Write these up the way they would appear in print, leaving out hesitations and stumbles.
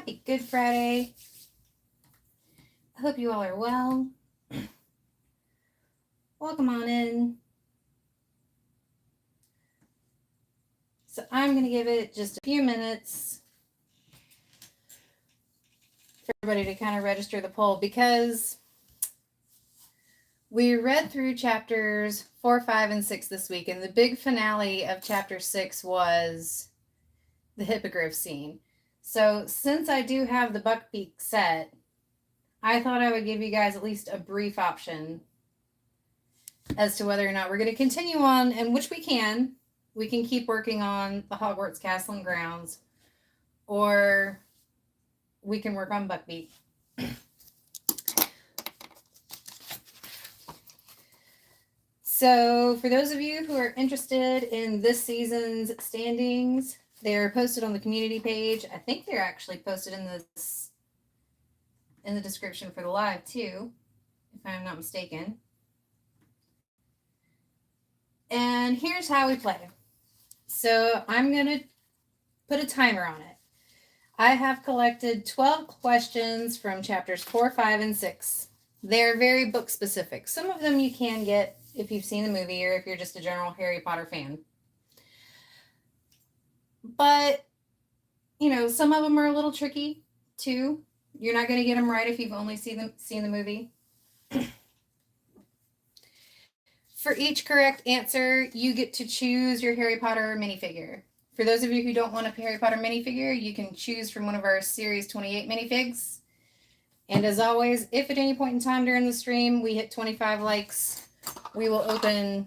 Happy Good Friday. I hope you all are well. Welcome on in. So I'm going to give it just a few minutes for everybody to kind of register the poll because we read through chapters 4, 5, and 6 this week, and the big finale of chapter 6 was the hippogriff scene. So since I do have the Buckbeak set, I thought I would give you guys at least a brief option as to whether or not we're going to continue on, and which we can. We can keep working on the Hogwarts Castle and Grounds, or we can work on Buckbeak. So for those of you who are interested in this season's standings, they're posted on the community page. I think they're actually posted in the description for the live too, if I'm not mistaken. And here's how we play. So I'm going to put a timer on it. I have collected 12 questions from chapters 4, 5, and 6. They're very book specific. Some of them you can get if you've seen the movie or if you're just a general Harry Potter fan. But, you know, some of them are a little tricky too. You're not going to get them right if you've only seen the movie. For each correct answer, you get to choose your Harry Potter minifigure. For those of you who don't want a Harry Potter minifigure, you can choose from one of our Series 28 minifigs. And as always, if at any point in time during the stream we hit 25 likes, we will open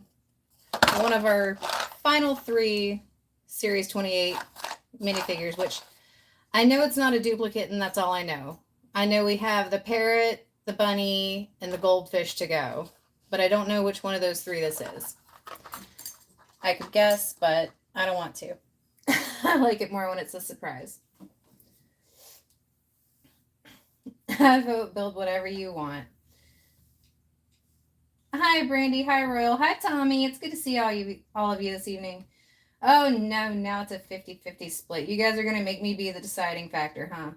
one of our final 3 Series 28 minifigures, which I know it's not a duplicate, and that's all I know. I know we have the parrot, the bunny, and the goldfish to go, but I don't know which one of those 3 this is. I could guess, but I don't want to. I like it more when it's a surprise. I vote build whatever you want. Hi, Brandy. Hi, Royal. Hi, Tommy. It's good to see all of you this evening. Oh, no. Now it's a 50-50 split. You guys are going to make me be the deciding factor, huh?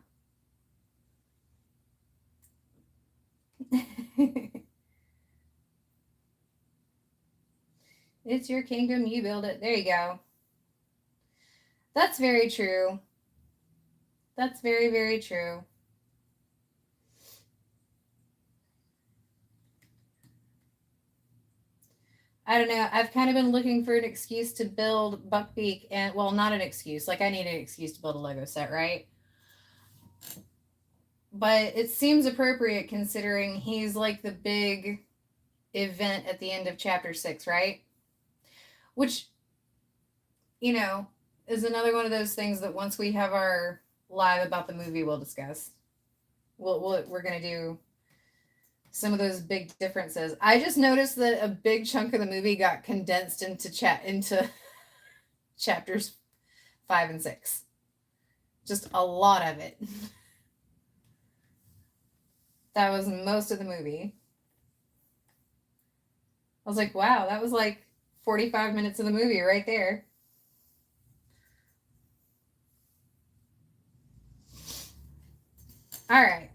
It's your kingdom. You build it. There you go. That's very true. That's very, very true. I don't know. I've kind of been looking for an excuse to build Buckbeak, and well, not an excuse. Like I need an excuse to build a Lego set, right? But it seems appropriate considering he's like the big event at the end of chapter 6, right? Which, you know, is another one of those things that once we have our live about the movie, we'll discuss. We're going to do some of those big differences. I just noticed that a big chunk of the movie got condensed into chapters 5 and 6. Just a lot of it. That was most of the movie. I was like, wow, that was like 45 minutes of the movie right there. All right.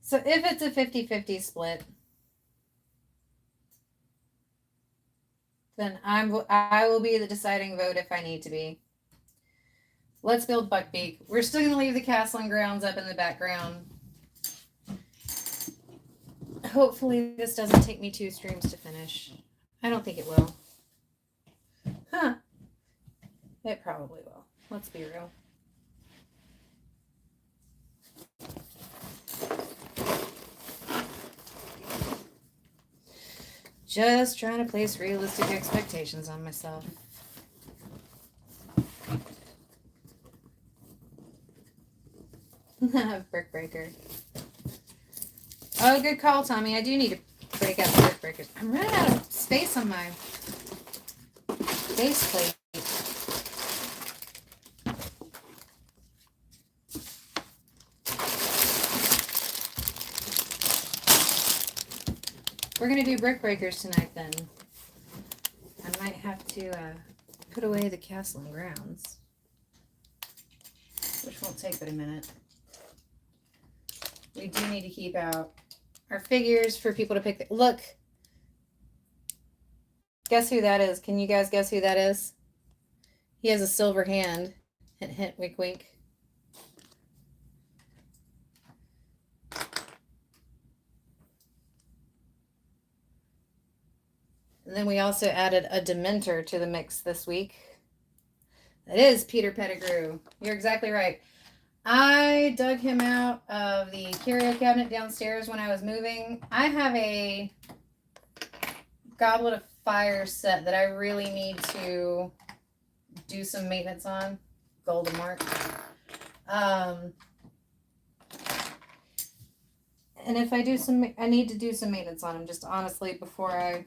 So if it's a 50-50 split, then I will be the deciding vote if I need to be. Let's build Buckbeak. We're still going to leave the castle and grounds up in the background. Hopefully this doesn't take me 2 streams to finish. I don't think it will. Huh. It probably will. Let's be real. Just trying to place realistic expectations on myself. Brick breaker. Oh, good call, Tommy. I do need to break out the brick breakers. I'm running out of space on my base plate. We're going to do brick breakers tonight then. I might have to put away the castle and grounds. which won't take but a minute. We do need to keep out our figures for people to pick. Look. Guess who that is? Can you guys guess who that is? He has a silver hand. Hint, hint, wink, wink. And then we also added a Dementor to the mix this week. That is Peter Pettigrew. You're exactly right. I dug him out of the curio cabinet downstairs when I was moving. I have a Goblet of Fire set that I really need to do some maintenance on. Golden mark. And if I do some, I need to do some maintenance on him, just honestly, before I...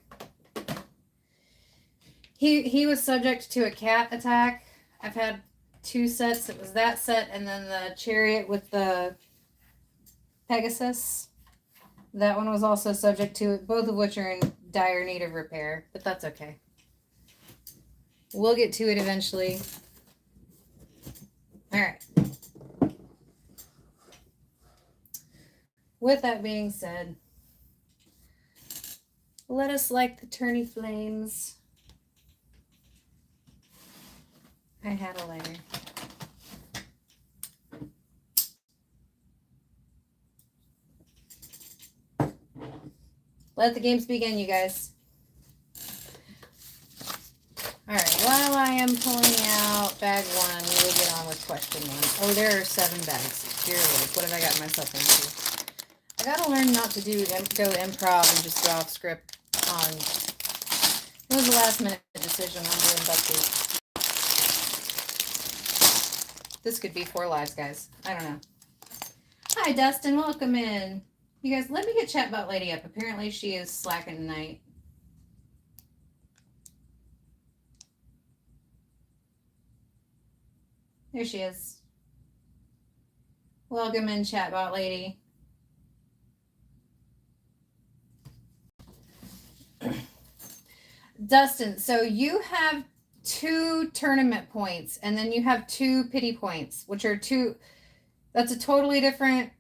He was subject to a cat attack. I've had 2 sets. It was that set and then the chariot with the Pegasus. That one was also subject to it, both of which are in dire need of repair, but that's okay. We'll get to it eventually. All right. With that being said, let us light the tourney flames. I had a lighter. Let the games begin, you guys. All right, while I am pulling out bag 1, we'll get on with question 1. Oh, there are 7 bags. Dear Lord, what have I gotten myself into? I gotta learn not to go improv and just go off script on... It was a last minute decision on doing Buckley. This could be 4 lives, guys. I don't know. Hi, Dustin. Welcome in. You guys, let me get Chatbot Lady up. Apparently, she is slacking tonight. There she is. Welcome in, Chatbot Lady. Dustin, so you have 2 tournament points, and then you have 2 pity points, which are 2. That's a totally different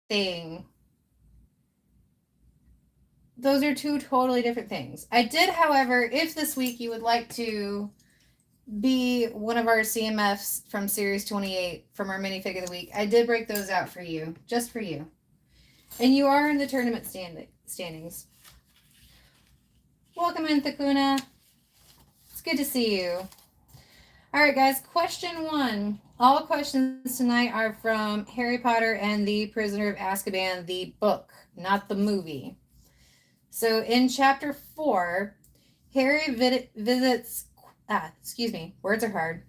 thing. Those are 2 totally different things. I did, however, if this week you would like to be one of our CMFs from Series 28 from our minifig of the week, I did break those out for you, just for you. And you are in the tournament standings. Welcome in, Thakuna. It's good to see you. All right, guys, question 1. All questions tonight are from Harry Potter and the Prisoner of Azkaban, the book, not the movie. So in chapter 4, Harry visits, words are hard.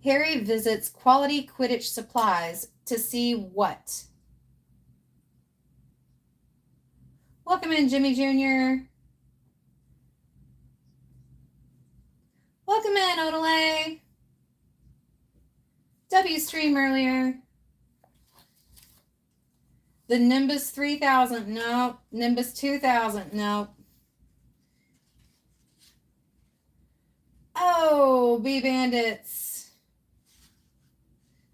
Harry visits Quality Quidditch Supplies to see what? Welcome in, Jimmy Jr. Welcome in, Odelay. W stream earlier. The Nimbus 3000, nope. Nimbus 2000, nope. Oh, Bee Bandits.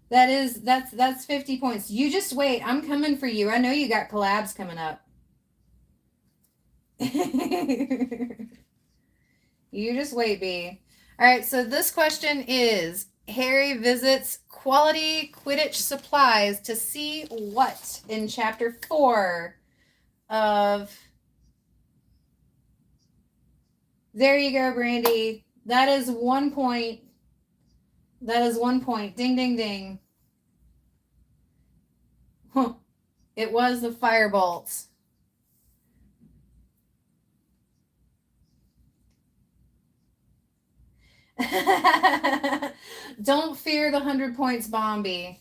That's 50 points. You just wait. I'm coming for you. I know you got collabs coming up. You just wait, Bee. All right, so this question is, Harry visits Quality Quidditch Supplies to see what in chapter 4 of... There you go, Brandy. That is 1 point. That is 1 point. Ding, ding, ding. Huh. It was the firebolts. Don't fear the 100 points, Bombi.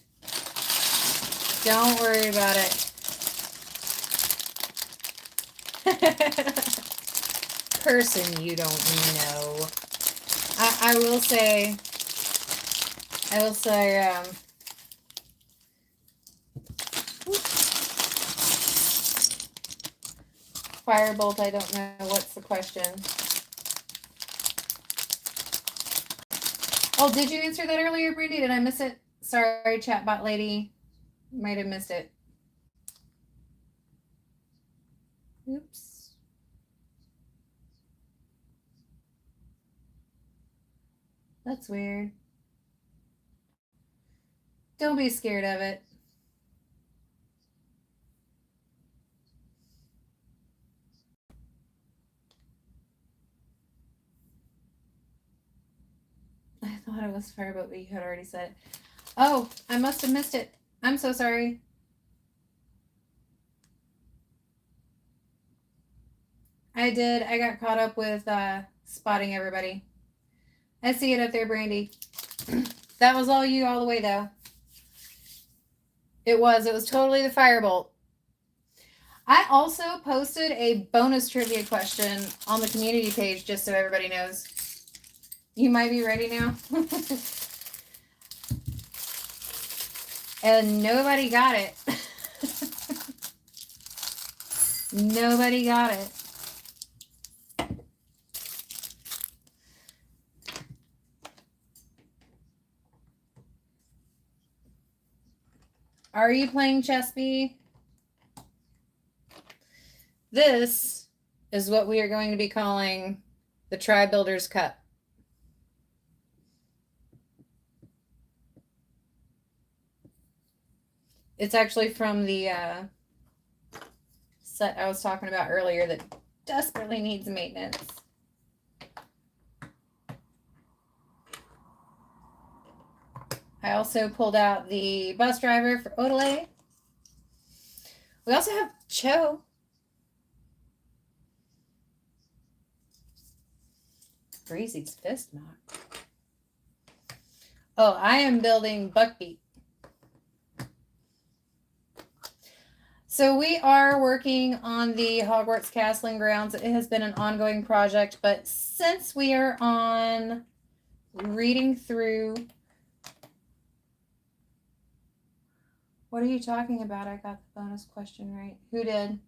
Don't worry about it. Person you don't know. I will say, Firebolt, I don't know. What's the question? Oh, did you answer that earlier, Brandy? Did I miss it? Sorry, chatbot lady. Might have missed it. Oops. That's weird. Don't be scared of it. I thought it was Fireboat, but you had already said it. Oh, I must have missed it. I'm so sorry. I did. I got caught up with spotting everybody. I see it up there, Brandy. That was all you all the way, though. It was. It was totally the Firebolt. I also posted a bonus trivia question on the community page, just so everybody knows. You might be ready now. And nobody got it. Nobody got it. Are you playing Chess Bee? This is what we are going to be calling the Tribe Builders Cup. It's actually from the set I was talking about earlier that desperately needs maintenance. I also pulled out the bus driver for Odelay. We also have Cho. Breezy's fist knock. Oh, I am building Buckbeak. So we are working on the Hogwarts Castling Grounds. It has been an ongoing project, but since we are on reading through... What are you talking about? I got the bonus question right. Who did?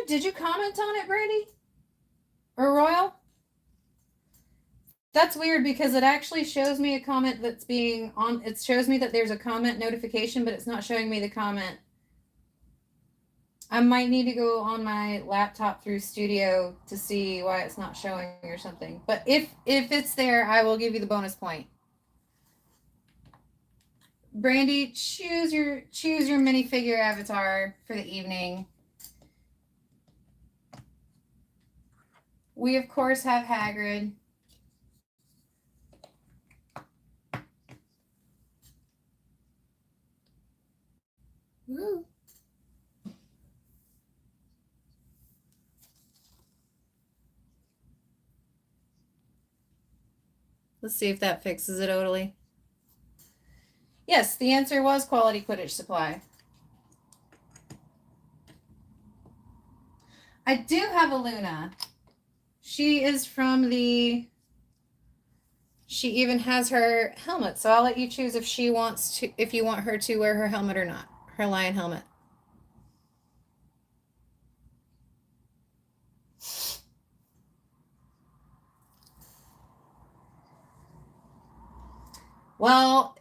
Did you comment on it, Brandy? Or Royal? That's weird because it actually shows me a comment that's being on. It shows me that there's a comment notification, but it's not showing me the comment. I might need to go on my laptop through Studio to see why it's not showing or something. But if it's there, I will give you the bonus point. Brandy, choose your minifigure avatar for the evening. We of course have Hagrid. Woo. Let's see if that fixes it totally. Yes, the answer was Quality Quidditch Supply. I do have a Luna. She is from the... She even has her helmet, so I'll let you choose if she wants to, if you want her to wear her helmet or not. Her lion helmet. Well,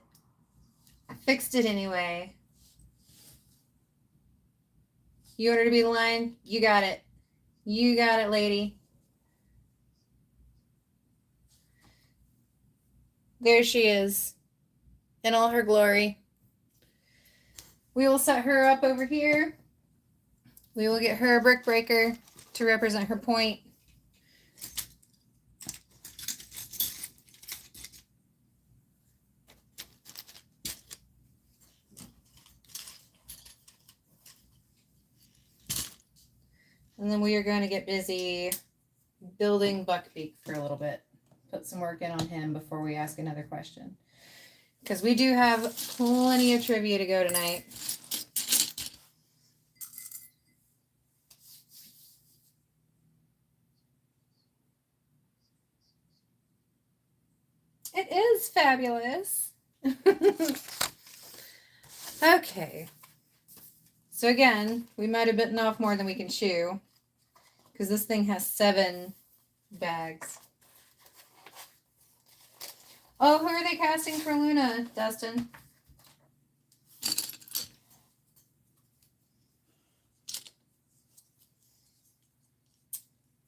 I fixed it anyway. You ordered to be the lion? You got it. You got it, lady. There she is in all her glory. We will set her up over here. We will get her a brick breaker to represent her point. And then we are going to get busy building Buckbeak for a little bit. Put some work in on him before we ask another question. Because we do have plenty of trivia to go tonight. It is fabulous. Okay. So again, we might have bitten off more than we can chew because this thing has 7 bags. Oh, who are they casting for Luna, Dustin?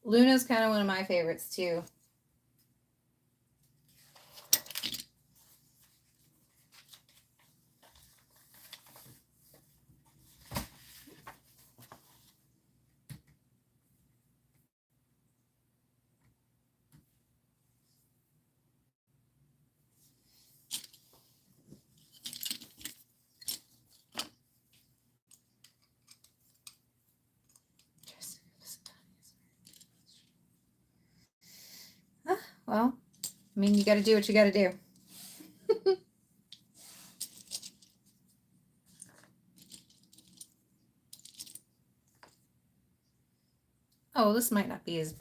Luna's kind of one of my favorites too. Well, I mean, you got to do what you got to do. Oh, this might not be as...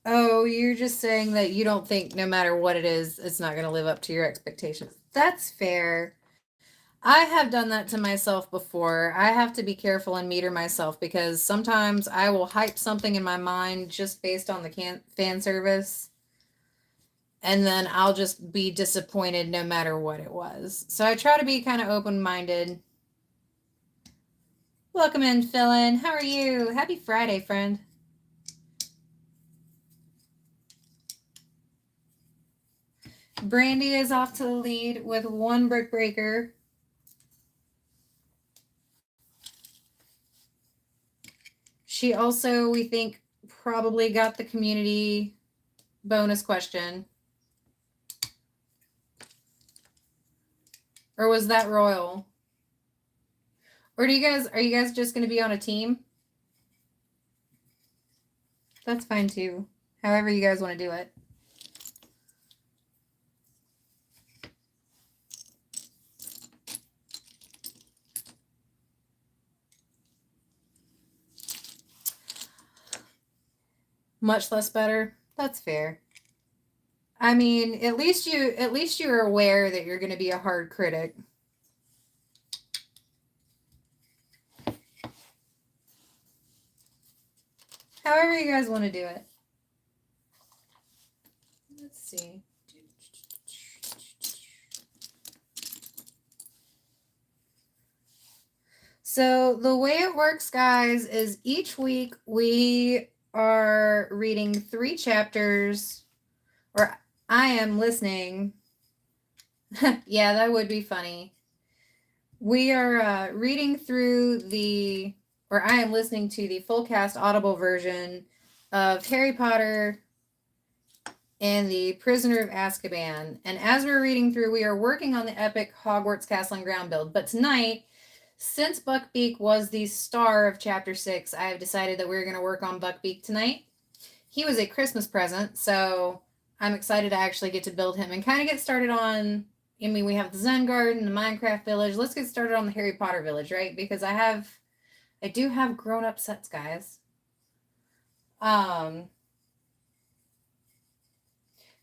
Oh, you're just saying that you don't think no matter what it is, it's not going to live up to your expectations. That's fair. I have done that to myself before. I have to be careful and meter myself because sometimes I will hype something in my mind just based on the fan service. And then I'll just be disappointed no matter what it was. So I try to be kind of open-minded. Welcome in, Philin. How are you? Happy Friday, friend. Brandy is off to the lead with 1 brick breaker. She also, we think, probably got the community bonus question. Or was that Royal? Or are you guys just going to be on a team? That's fine too. However you guys want to do it. Much less better. That's fair. I mean, at least you're aware that you're going to be a hard critic. However you guys want to do it. Let's see. So the way it works, guys, is each week we are reading 3 chapters, or I am listening. Yeah, that would be funny. We are reading through I am listening to the full cast Audible version of Harry Potter and the Prisoner of Azkaban. And as we're reading through, we are working on the epic Hogwarts Castle and Ground build. But tonight, since Buckbeak was the star of Chapter 6, I have decided that we're going to work on Buckbeak tonight. He was a Christmas present, so I'm excited to actually get to build him and kind of get started on... I mean, we have the Zen Garden, the Minecraft Village. Let's get started on the Harry Potter Village, right? Because I do have grown-up sets, guys.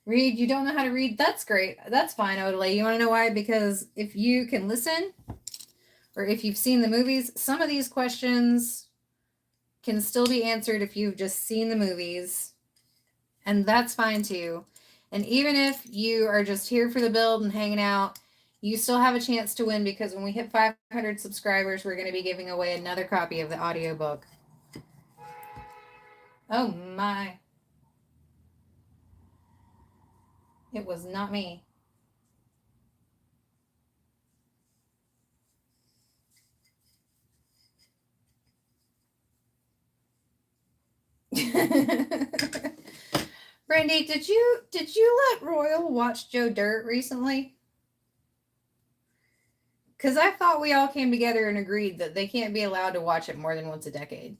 Read, you don't know how to read? That's great. That's fine, Odelay. You want to know why? Because if you can listen, or if you've seen the movies, some of these questions can still be answered if you've just seen the movies. And that's fine too. And even if you are just here for the build and hanging out, you still have a chance to win because when we hit 500 subscribers, we're going to be giving away another copy of the audiobook. Oh my. It was not me. Brandy, did you let Royal watch Joe Dirt recently? Because I thought we all came together and agreed that they can't be allowed to watch it more than once a decade.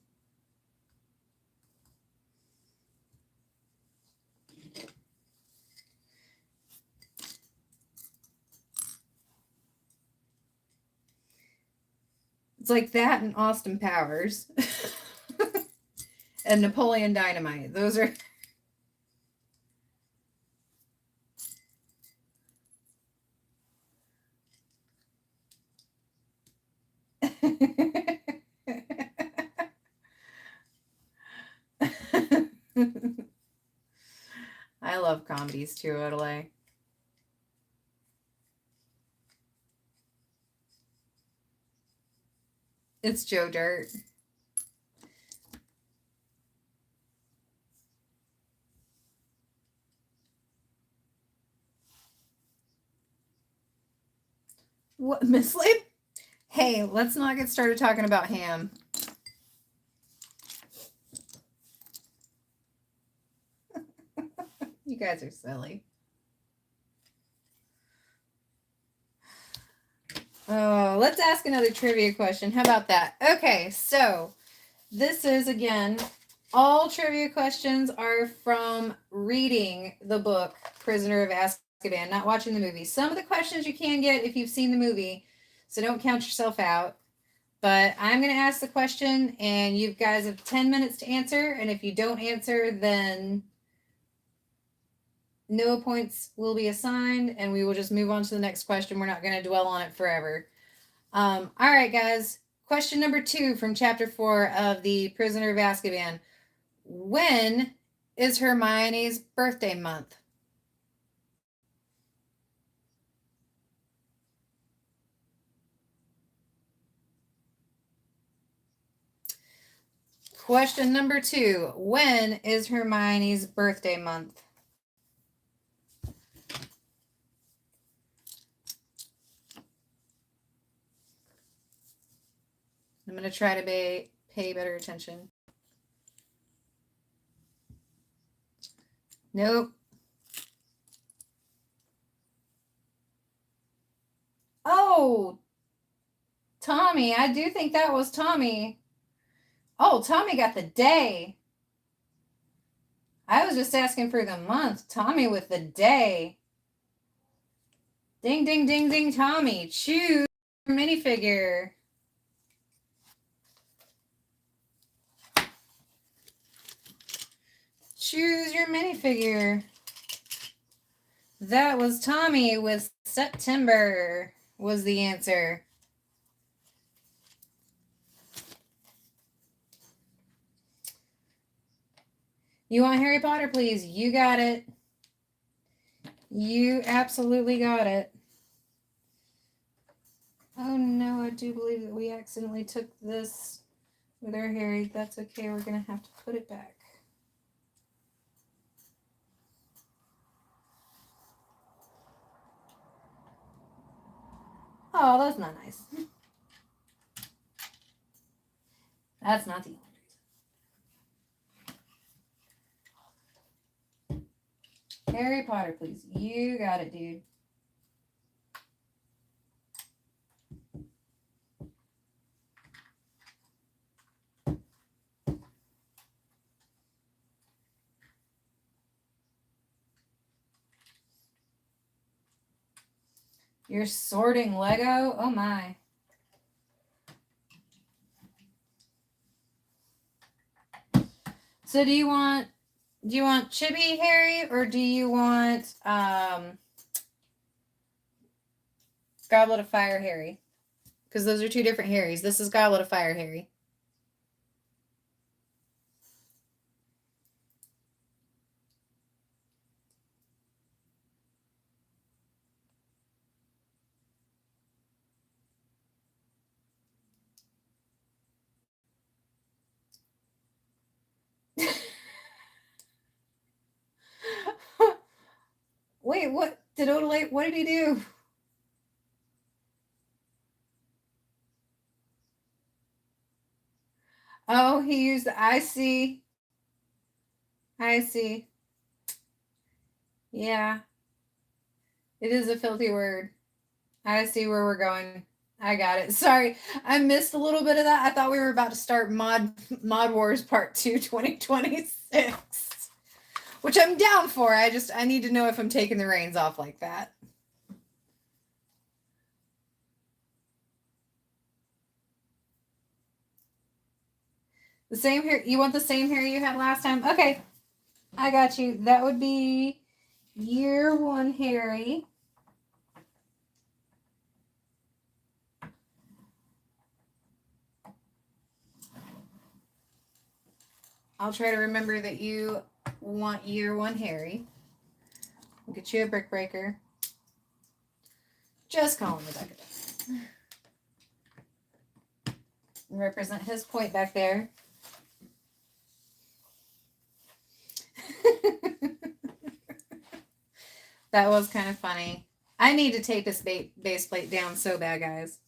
It's like that and Austin Powers. And Napoleon Dynamite. Those are... I love comedies too, Odelay. It's Joe Dirt. What, Miss Lib? Hey, let's not get started talking about ham. You guys are silly. Oh, let's ask another trivia question. How about that? Okay, so this is, again, all trivia questions are from reading the book Prisoner of Azkaban, not watching the movie. Some of the questions you can get if you've seen the movie, so don't count yourself out. But I'm going to ask the question, and you guys have 10 minutes to answer, and if you don't answer, then no points will be assigned, and we will just move on to the next question. We're not going to dwell on it forever. All right, guys. Question number 2 from chapter 4 of The Prisoner of Azkaban. When is Hermione's birthday month? Question number 2. When is Hermione's birthday month? I'm going to try to pay better attention. Nope. Oh, Tommy. I do think that was Tommy. Oh, Tommy got the day. I was just asking for the month. Tommy with the day. Ding, ding, ding, ding, Tommy. Choose your minifigure. Choose your minifigure. That was Tommy with September was the answer. You want Harry Potter, please? You got it. You absolutely got it. Oh no, I do believe that we accidentally took this with our Harry. That's okay. We're going to have to put it back. Oh, that's not nice. That's not the only reason. Harry Potter, please. You got it, dude. You're sorting Lego? Oh my. So do you want Chibi Harry or do you want Goblet of Fire Harry? Because those are two different Harrys. This is Goblet of Fire Harry. Wait, what did Odelay? What did he do? Oh, he used the I see. I see. Yeah. It is a filthy word. I see where we're going. I got it. Sorry, I missed a little bit of that. I thought we were about to start Mod Wars Part 2 2026, which I'm down for. I need to know if I'm taking the reins off like that. The same hair. You want the same hair you had last time? Okay, I got you. That would be year 1 Harry. I'll try to remember that you want year one Harry. We'll get you a brick breaker. Just call him the Decadent. Represent his point back there. That was kind of funny. I need to take this base plate down so bad, guys.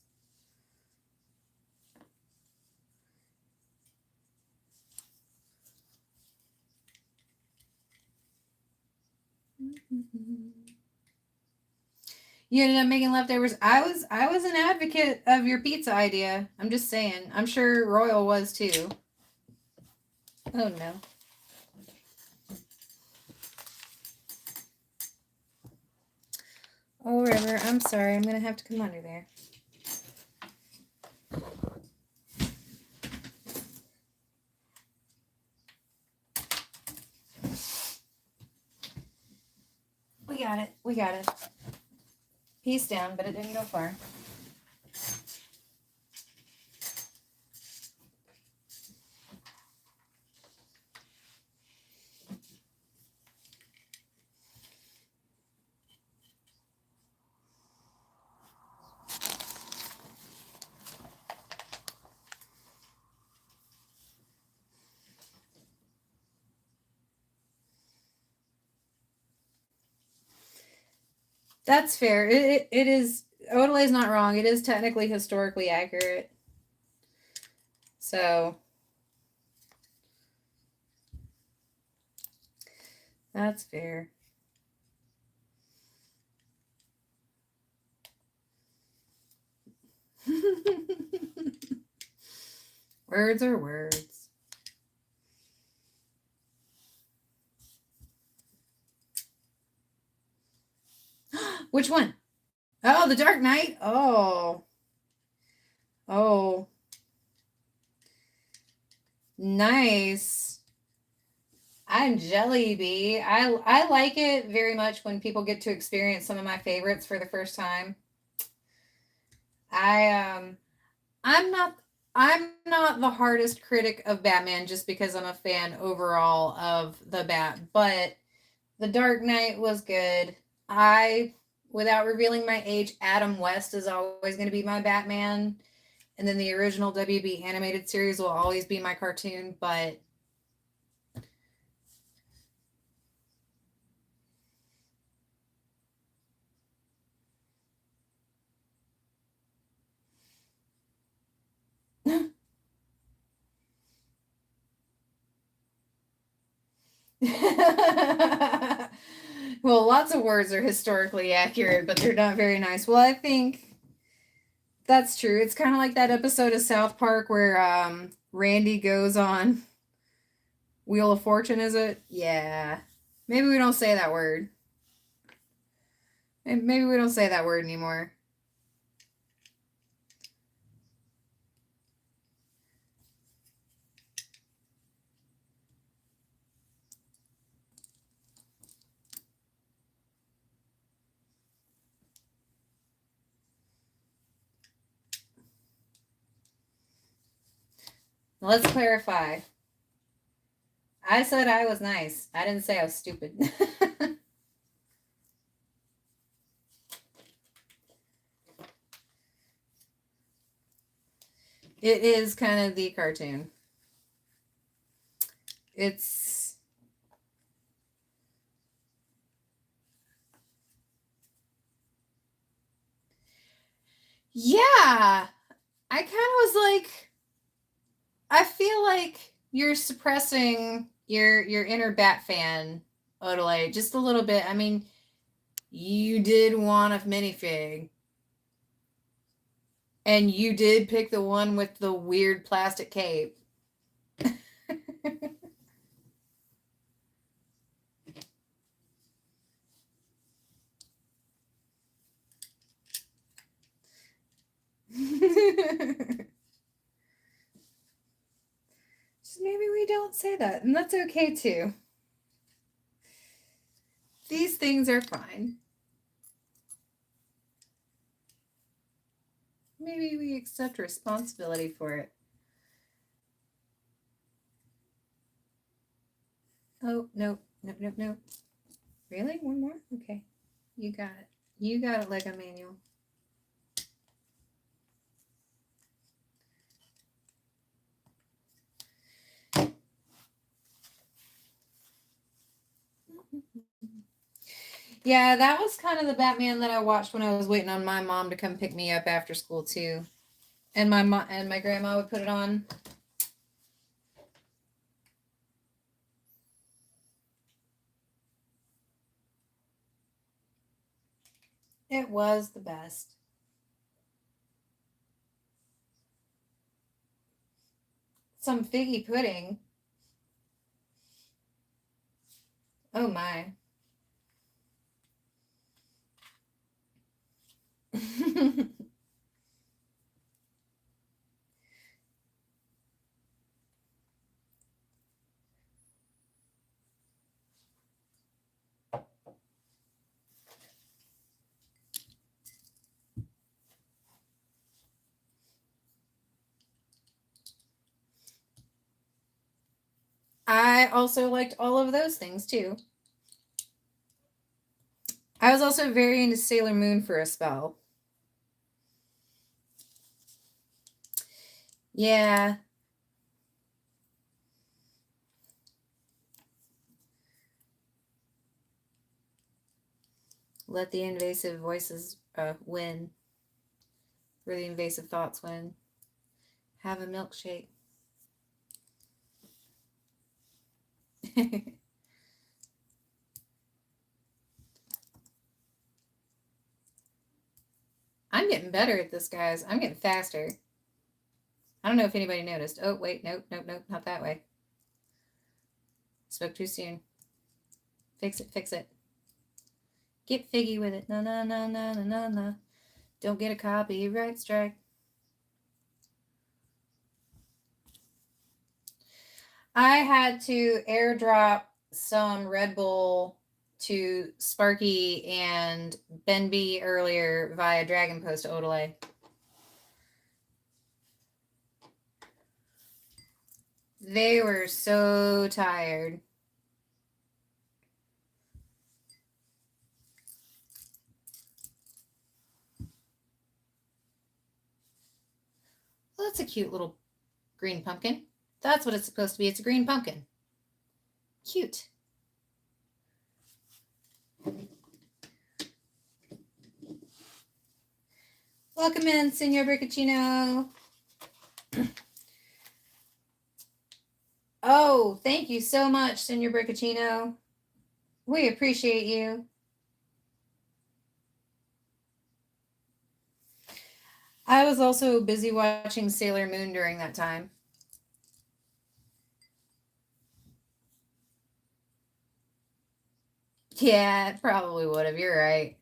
You ended up making leftovers. I was an advocate of your pizza idea. I'm just saying. I'm sure Royal was too. Oh no. Oh, River, I'm sorry. I'm going to have to come under there. We got it. We got it. Piece down, but it didn't go far. That's fair. It is. Odelay's not wrong. It is technically historically accurate. So that's fair. Words are words. Which one? Oh, The Dark Knight. Oh. Oh. Nice. I'm jelly bee. I like it very much when people get to experience some of my favorites for the first time. I'm not the hardest critic of Batman just because I'm a fan overall of the Bat, but The Dark Knight was good. Without revealing my age, Adam West is always going to be my Batman. And then the original WB animated series will always be my cartoon, but well, lots of words are historically accurate, but they're not very nice. Well, I think that's true. It's kind of like that episode of South Park where Randy goes on Wheel of Fortune, is it? Yeah. Maybe we don't say that word. Maybe we don't say that word anymore. Let's clarify. I said I was nice. I didn't say I was stupid. It is kind of the cartoon. It's... Yeah. I kind of was like... I feel like you're suppressing your inner Bat fan, Odelay, just a little bit. I mean, you did want a minifig. And you did pick the one with the weird plastic cape. Just maybe we don't say that, and that's okay too. These things are fine. Maybe we accept responsibility for it. Oh, nope, nope, nope, nope. Really? One more? Okay. You got it. You got it, Lego manual. Yeah, that was kind of the Batman that I watched when I was waiting on my mom to come pick me up after school too. And my mom and my grandma would put it on. It was the best. Some figgy pudding. Oh my. I also liked all of those things too. I was also very into Sailor Moon for a spell. Yeah. Let the invasive voices win. Or the invasive thoughts win. Have a milkshake. I'm getting better at this, guys. I'm getting faster. I don't know if anybody noticed. Oh, wait. Nope, nope, nope. Not that way. Spoke too soon. Fix it, fix it. Get figgy with it. No, no, no, no, no, no, no. Don't get a copyright strike. I had to airdrop some Red Bull to Sparky and Ben B earlier via Dragon Post Odelay. They were so tired. Well, that's a cute little green pumpkin. That's what it's supposed to be. It's a green pumpkin. Cute. Welcome in, Senor Briccacino. Oh, thank you so much, Senor Briccacino. We appreciate you. I was also busy watching Sailor Moon during that time. Yeah, it probably would have. You're right.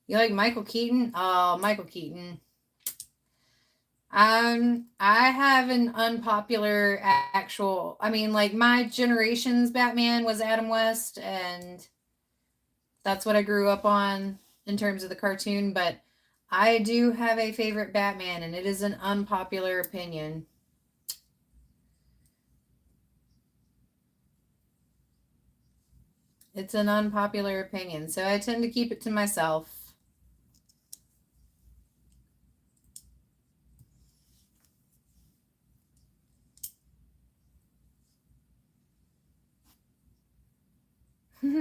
You like Michael Keaton? Oh, Michael Keaton. I have an unpopular actual. I mean, like my generation's Batman was Adam West, and that's what I grew up on in terms of the cartoon. But I do have a favorite Batman, and it is an unpopular opinion. It's an unpopular opinion, so I tend to keep it to myself. All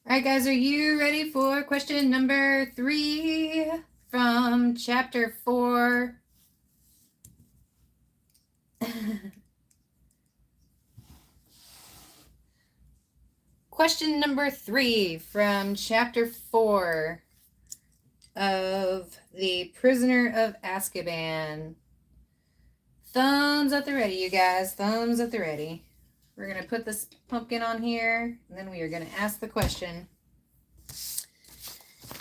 right, guys, are you ready for question number 3 from chapter 4? Question number 3 from chapter 4 of The Prisoner of Azkaban. Thumbs at the ready, you guys. Thumbs at the ready. We're going to put this pumpkin on here, and then we are going to ask the question.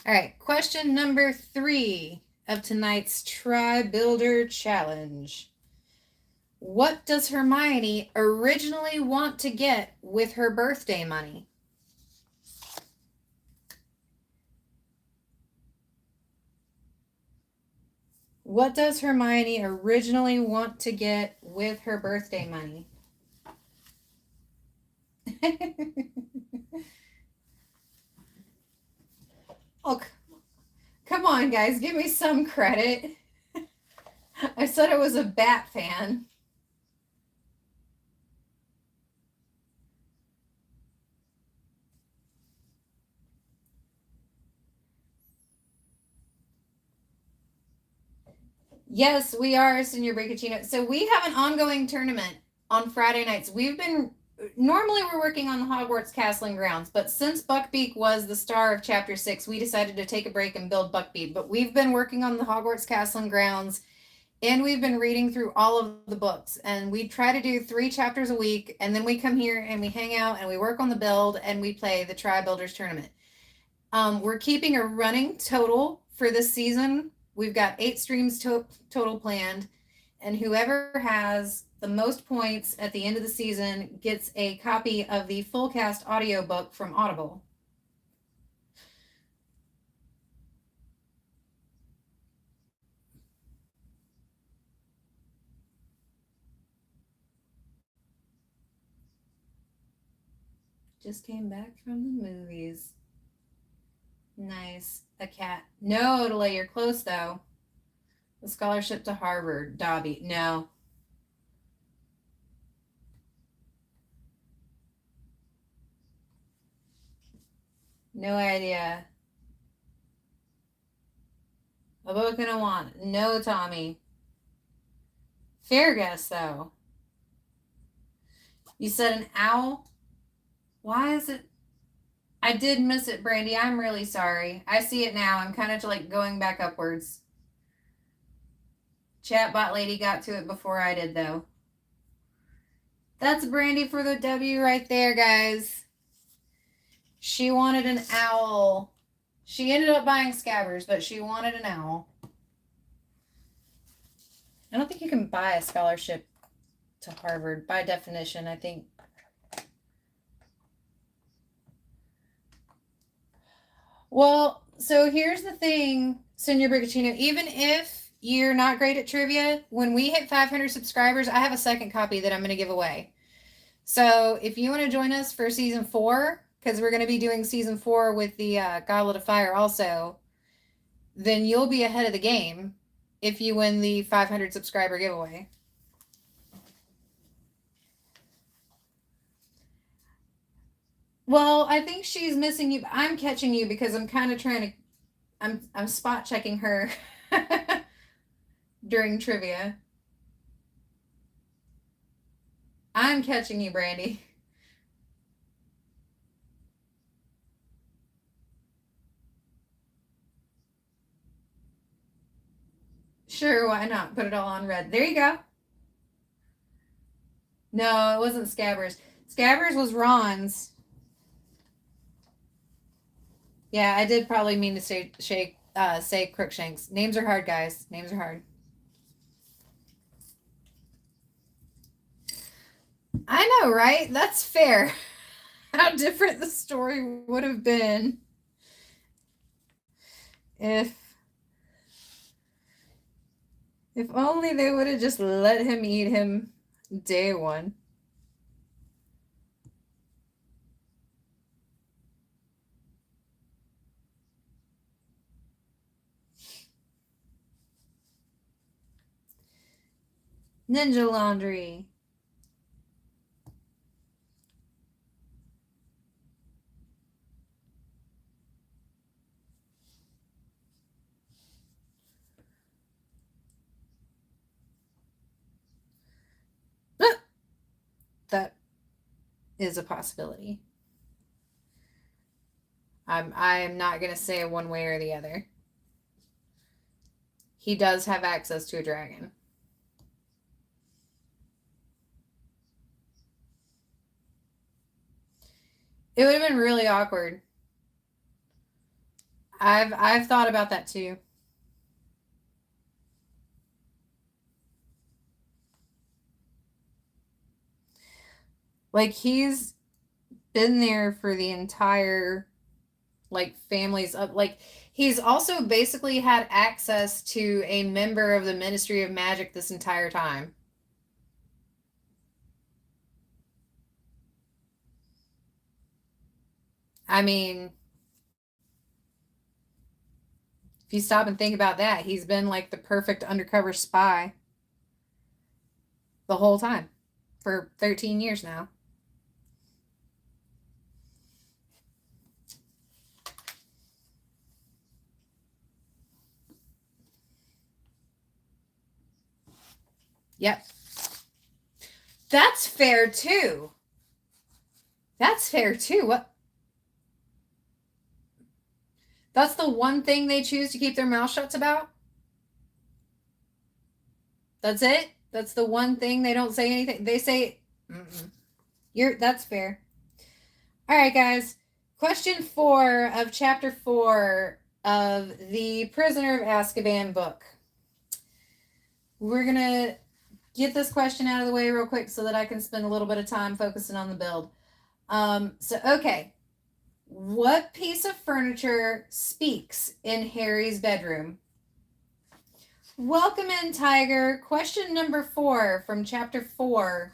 All right, question number 3 of tonight's Try Builder Challenge. What does Hermione originally want to get with her birthday money? What does Hermione originally want to get with her birthday money? Oh, come on, guys. Give me some credit. I said I was a Bat fan. Yes, we are, Senor Bricacino. So we have an ongoing tournament on Friday nights. Normally we're working on the Hogwarts Castle and Grounds, but since Buckbeak was the star of Chapter 6, we decided to take a break and build Buckbeak. But we've been working on the Hogwarts Castle and Grounds, and we've been reading through all of the books. And we try to do 3 chapters a week, and then we come here and we hang out and we work on the build and we play the Tri Builders Tournament. We're keeping a running total for this season. We've got 8 streams total planned, and whoever has the most points at the end of the season gets a copy of the Full Cast audiobook from Audible. Just came back from the movies. Nice. A cat. No, Delay, you're close though. The scholarship to Harvard. Dobby. No. No idea. A book and a wand. No, Tommy. Fair guess though. You said an owl? Why is it? I did miss it, Brandy. I'm really sorry. I see it now. I'm kind of like going back upwards. Chatbot lady got to it before I did, though. That's Brandy for the W right there, guys. She wanted an owl. She ended up buying Scabbers, but she wanted an owl. I don't think you can buy a scholarship to Harvard by definition, I think. Well, so here's the thing, Senor Brigacino. Even if you're not great at trivia, when we hit 500 subscribers, I have a second copy that I'm going to give away. So if you want to join us for season 4, because we're going to be doing season 4 with the Goblet of Fire also, then you'll be ahead of the game if you win the 500 subscriber giveaway. Well, I think she's missing you. I'm catching you because I'm kind of trying to. I'm spot checking her during trivia. I'm catching you, Brandy. Sure, why not? Put it all on red. There you go. No, it wasn't Scabbers. Scabbers was Ron's. Yeah, I did probably mean to say Crookshanks. Names are hard, guys. Names are hard. I know, right? That's fair. How different the story would have been if only they would have just let him eat him day one. Ninja laundry. That is a possibility. I'm not gonna say one way or the other. He does have access to a dragon. It would have been really awkward. I've thought about that too. Like he's been there for the entire like families of like he's also basically had access to a member of the Ministry of Magic this entire time. I mean, if you stop and think about that, he's been like the perfect undercover spy the whole time for 13 years now. Yep. That's fair too. That's fair too. What? That's the one thing they choose to keep their mouth shut about? That's it? That's the one thing they don't say anything. They say that's fair. All right, guys. Question 4 of chapter 4 of the Prisoner of Azkaban book. We're going to get this question out of the way real quick so that I can spend a little bit of time focusing on the build. Okay. What piece of furniture speaks in Harry's bedroom? Welcome in, Tiger. Question number 4 from chapter 4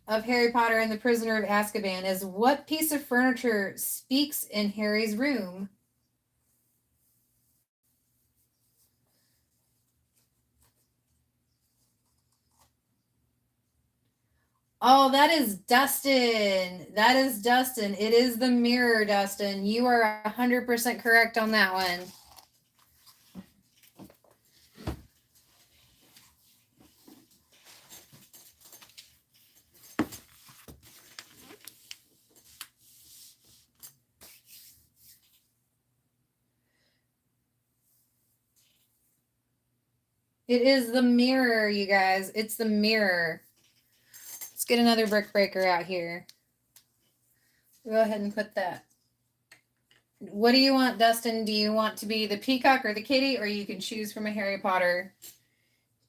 of Harry Potter and the Prisoner of Azkaban is what piece of furniture speaks in Harry's room? Oh, that is Dustin. That is Dustin. It is the mirror, Dustin. You are 100% correct on that one. It is the mirror, you guys. It's the mirror. Let's get another brick breaker out here. Go ahead and put that. What do you want, Dustin? Do you want to be the peacock or the kitty, or you can choose from a Harry Potter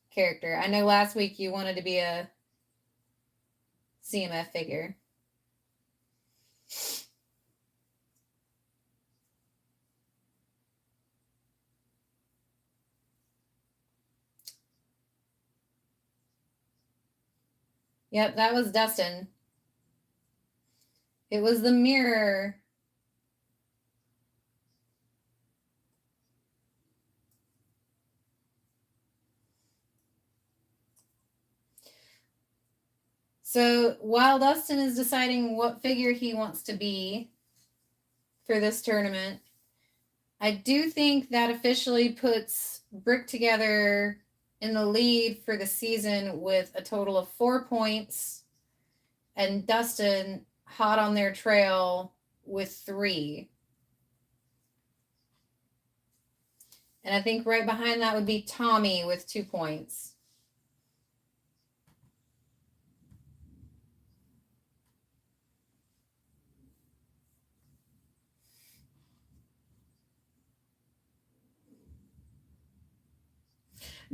character? I know last week you wanted to be a CMF figure. Yep, that was Dustin. It was the mirror. So while Dustin is deciding what figure he wants to be for this tournament, I do think that officially puts Brick Together in the lead for the season with a total of 4 points, and Dustin hot on their trail with 3. And I think right behind that would be Tommy with 2 points.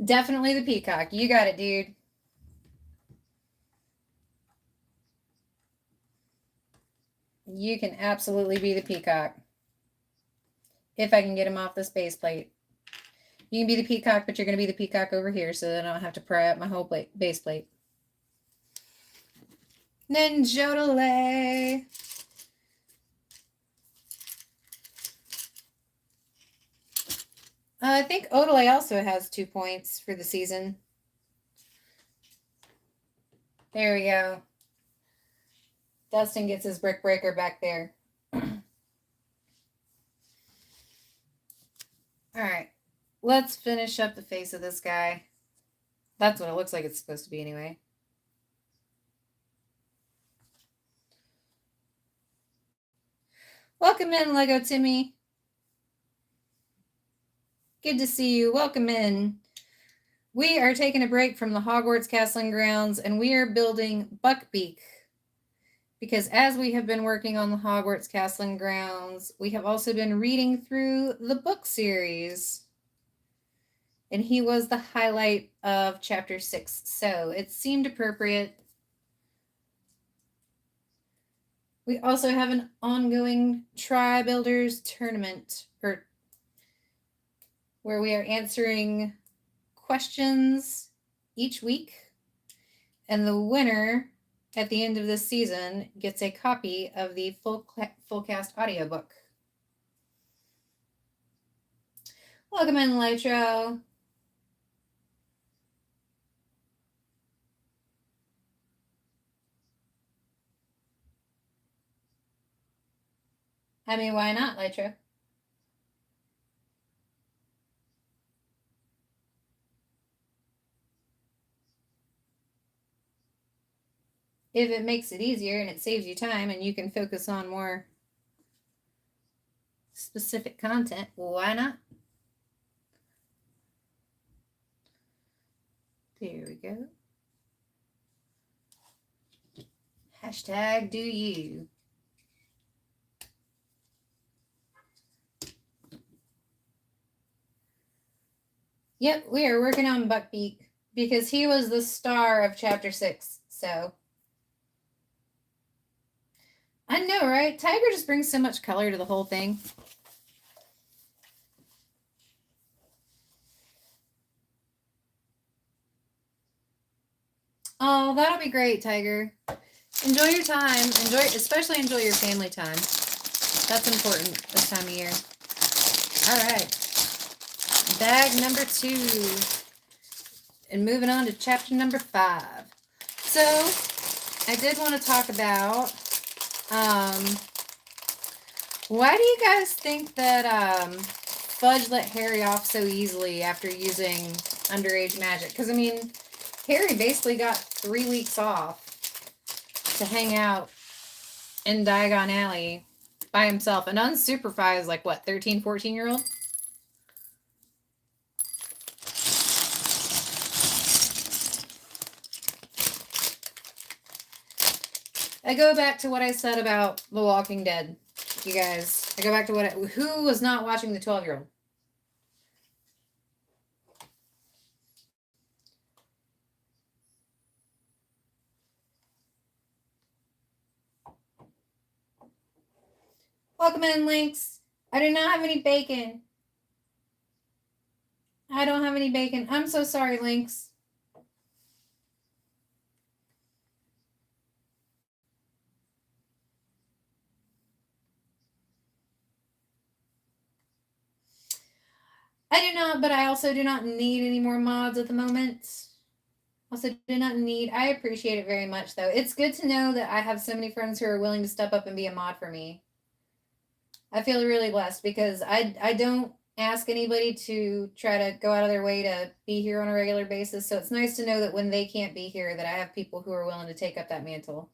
Definitely the peacock. You got it, dude. You can absolutely be the peacock. If I can get him off this base plate. You can be the peacock, but you're going to be the peacock over here so that I don't have to pry up my whole base plate. Ninjodale. I think Odelay also has 2 points for the season. There we go. Dustin gets his brick breaker back there. All right. Let's finish up the face of this guy. That's what it looks like it's supposed to be anyway. Welcome in, Lego Timmy. Good to see you. Welcome in. We are taking a break from the Hogwarts Castling Grounds, and we are building Buckbeak. Because as we have been working on the Hogwarts Castling Grounds, we have also been reading through the book series. And he was the highlight of chapter 6. So it seemed appropriate We also have an ongoing Try Builders tournament where we are answering questions each week, and the winner at the end of this season gets a copy of the Full Cast audiobook. Welcome in, Lytro. I mean, why not, Lytro? If it makes it easier and it saves you time and you can focus on more specific content, why not? There we go. Hashtag do you. Yep, we are working on Buckbeak because he was the star of chapter 6. So I know, right? Tiger just brings so much color to the whole thing. Oh, that'll be great, Tiger. Enjoy your time. Especially enjoy your family time. That's important this time of year. All right. Bag number 2. And moving on to chapter number 5. So, I did want to talk about why do you guys think that Fudge let Harry off so easily after using underage magic? Because, I mean, Harry basically got 3 weeks off to hang out in Diagon Alley by himself. An unsupervised, like, what, 13, 14-year-old? I go back to what I said about The Walking Dead, you guys. I go back to who was not watching the 12-year-old? Welcome in, Lynx. I do not have any bacon. I don't have any bacon. I'm so sorry, Lynx. I do not, but I also do not need any more mods at the moment. Also do not need, I appreciate it very much, though. It's good to know that I have so many friends who are willing to step up and be a mod for me. I feel really blessed because I don't ask anybody to try to go out of their way to be here on a regular basis. So it's nice to know that when they can't be here, that I have people who are willing to take up that mantle.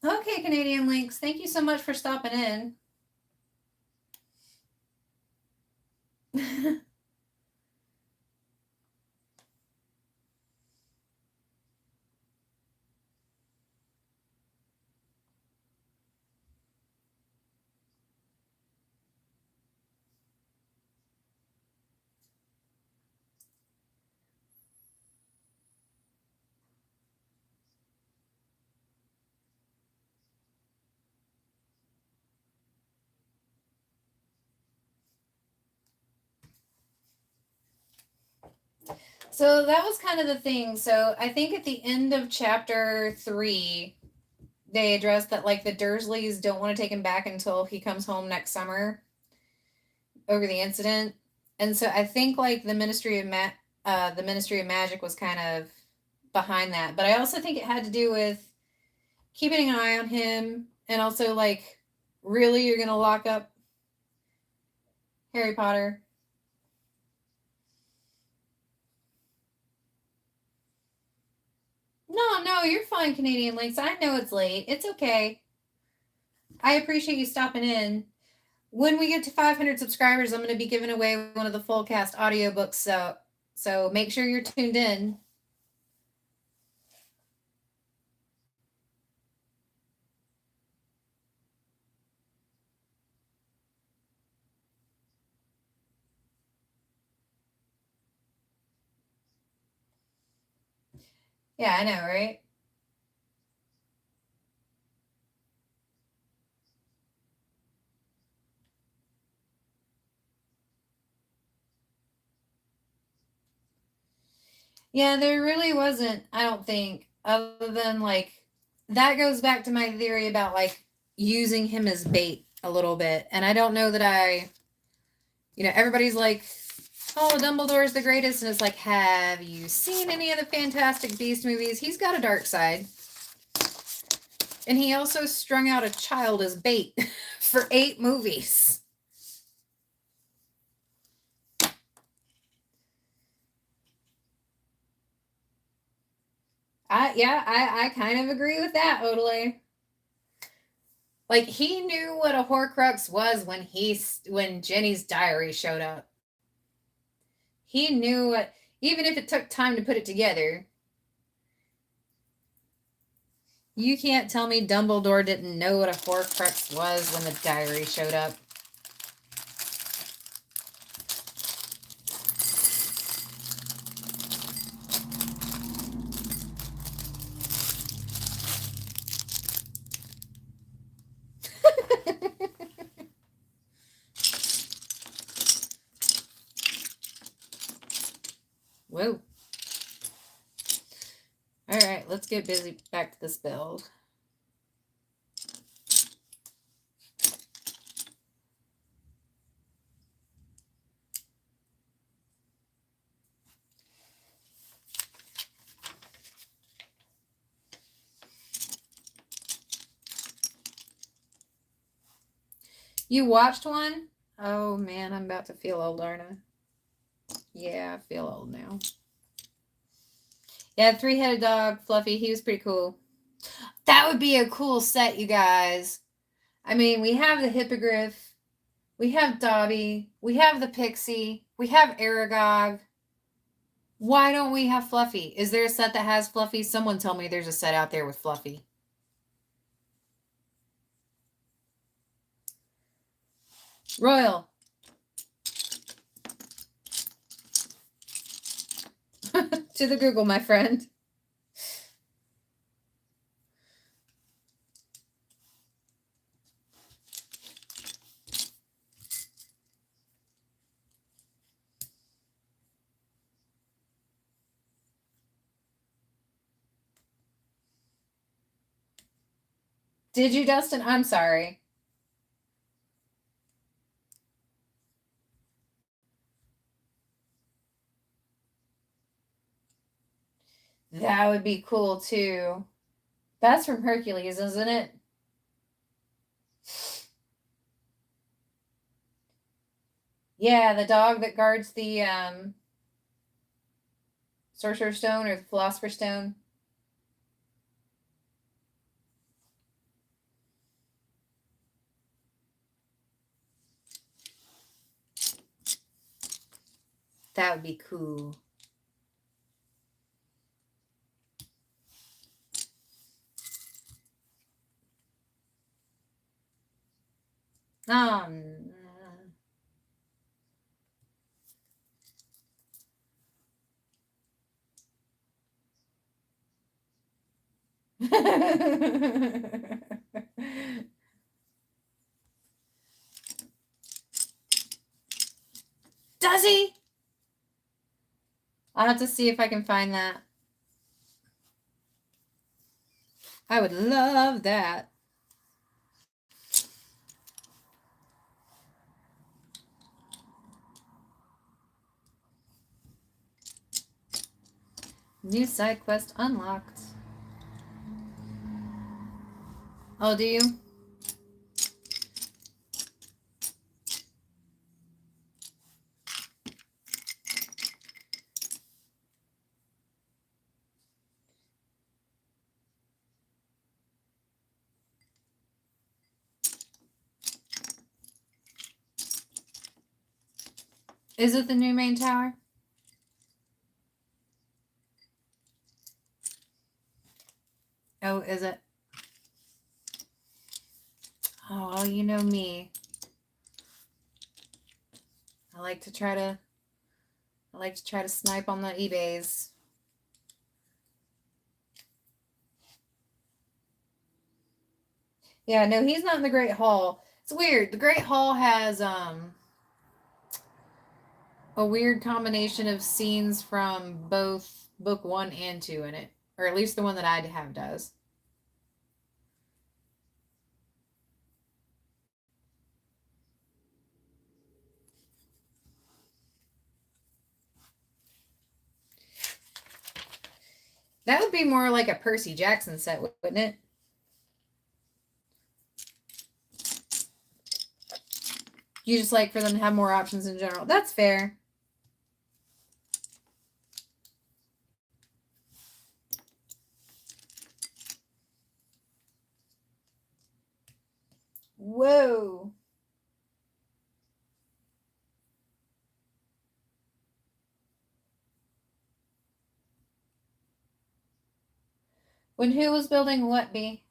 Okay, Canadian Links, thank you so much for stopping in. So that was kind of the thing. So I think at the end of chapter 3, they addressed that like the Dursleys don't want to take him back until he comes home next summer over the incident. And so I think like the Ministry of Magic was kind of behind that. But I also think it had to do with keeping an eye on him, and also, like, really, you're gonna lock up Harry Potter? No, you're fine, Canadian Lynx. I know it's late. It's okay. I appreciate you stopping in. When we get to 500 subscribers, I'm going to be giving away one of the Full Cast audiobooks. So make sure you're tuned in. Yeah, I know, right? Yeah, there really wasn't, I don't think, other than like, that goes back to my theory about like using him as bait a little bit. And I don't know that everybody's like, oh, Dumbledore's the greatest. And it's like, have you seen any of the Fantastic Beast movies? He's got a dark side. And he also strung out a child as bait for 8 movies. I kind of agree with that, Odelay. Like, he knew what a Horcrux was when Jenny's diary showed up. He knew what, even if it took time to put it together. You can't tell me Dumbledore didn't know what a Horcrux was when the diary showed up. Whoa. All right, let's get busy back to this build. You watched one? Oh man, I'm about to feel old, aren't I? Yeah, I feel old now. Yeah, 3-headed dog, Fluffy. He was pretty cool. That would be a cool set, you guys. I mean, we have the Hippogriff, we have Dobby, we have the Pixie, we have Aragog. Why don't we have Fluffy? Is there a set that has Fluffy? Someone tell me there's a set out there with Fluffy. Royal. To the Google, my friend. Did you, Dustin? I'm sorry. That would be cool too. That's from Hercules, isn't it? Yeah, the dog that guards the Sorcerer's Stone or the Philosopher's Stone. That would be cool. Does he? I'll have to see if I can find that. I would love that. New side quest unlocked. Oh, do you? Is it the new main tower? Oh, is it? Oh, you know me. I like to try to snipe on the eBays. Yeah, no, he's not in the Great Hall. It's weird. The Great Hall has a weird combination of scenes from both book 1 and 2 in it, or at least the one that I have does. That would be more like a Percy Jackson set, wouldn't it? You just like for them to have more options in general. That's fair. Whoa. When who was building what, B?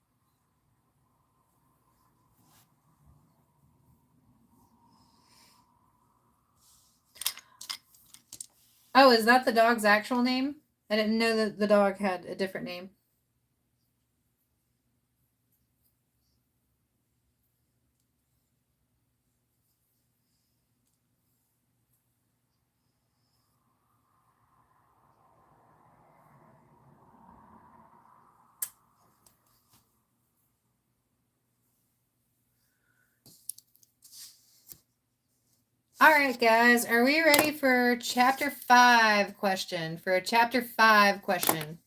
Oh, is that the dog's actual name? I didn't know that the dog had a different name. All right, guys, are we ready for chapter 5 question? For a chapter 5 question.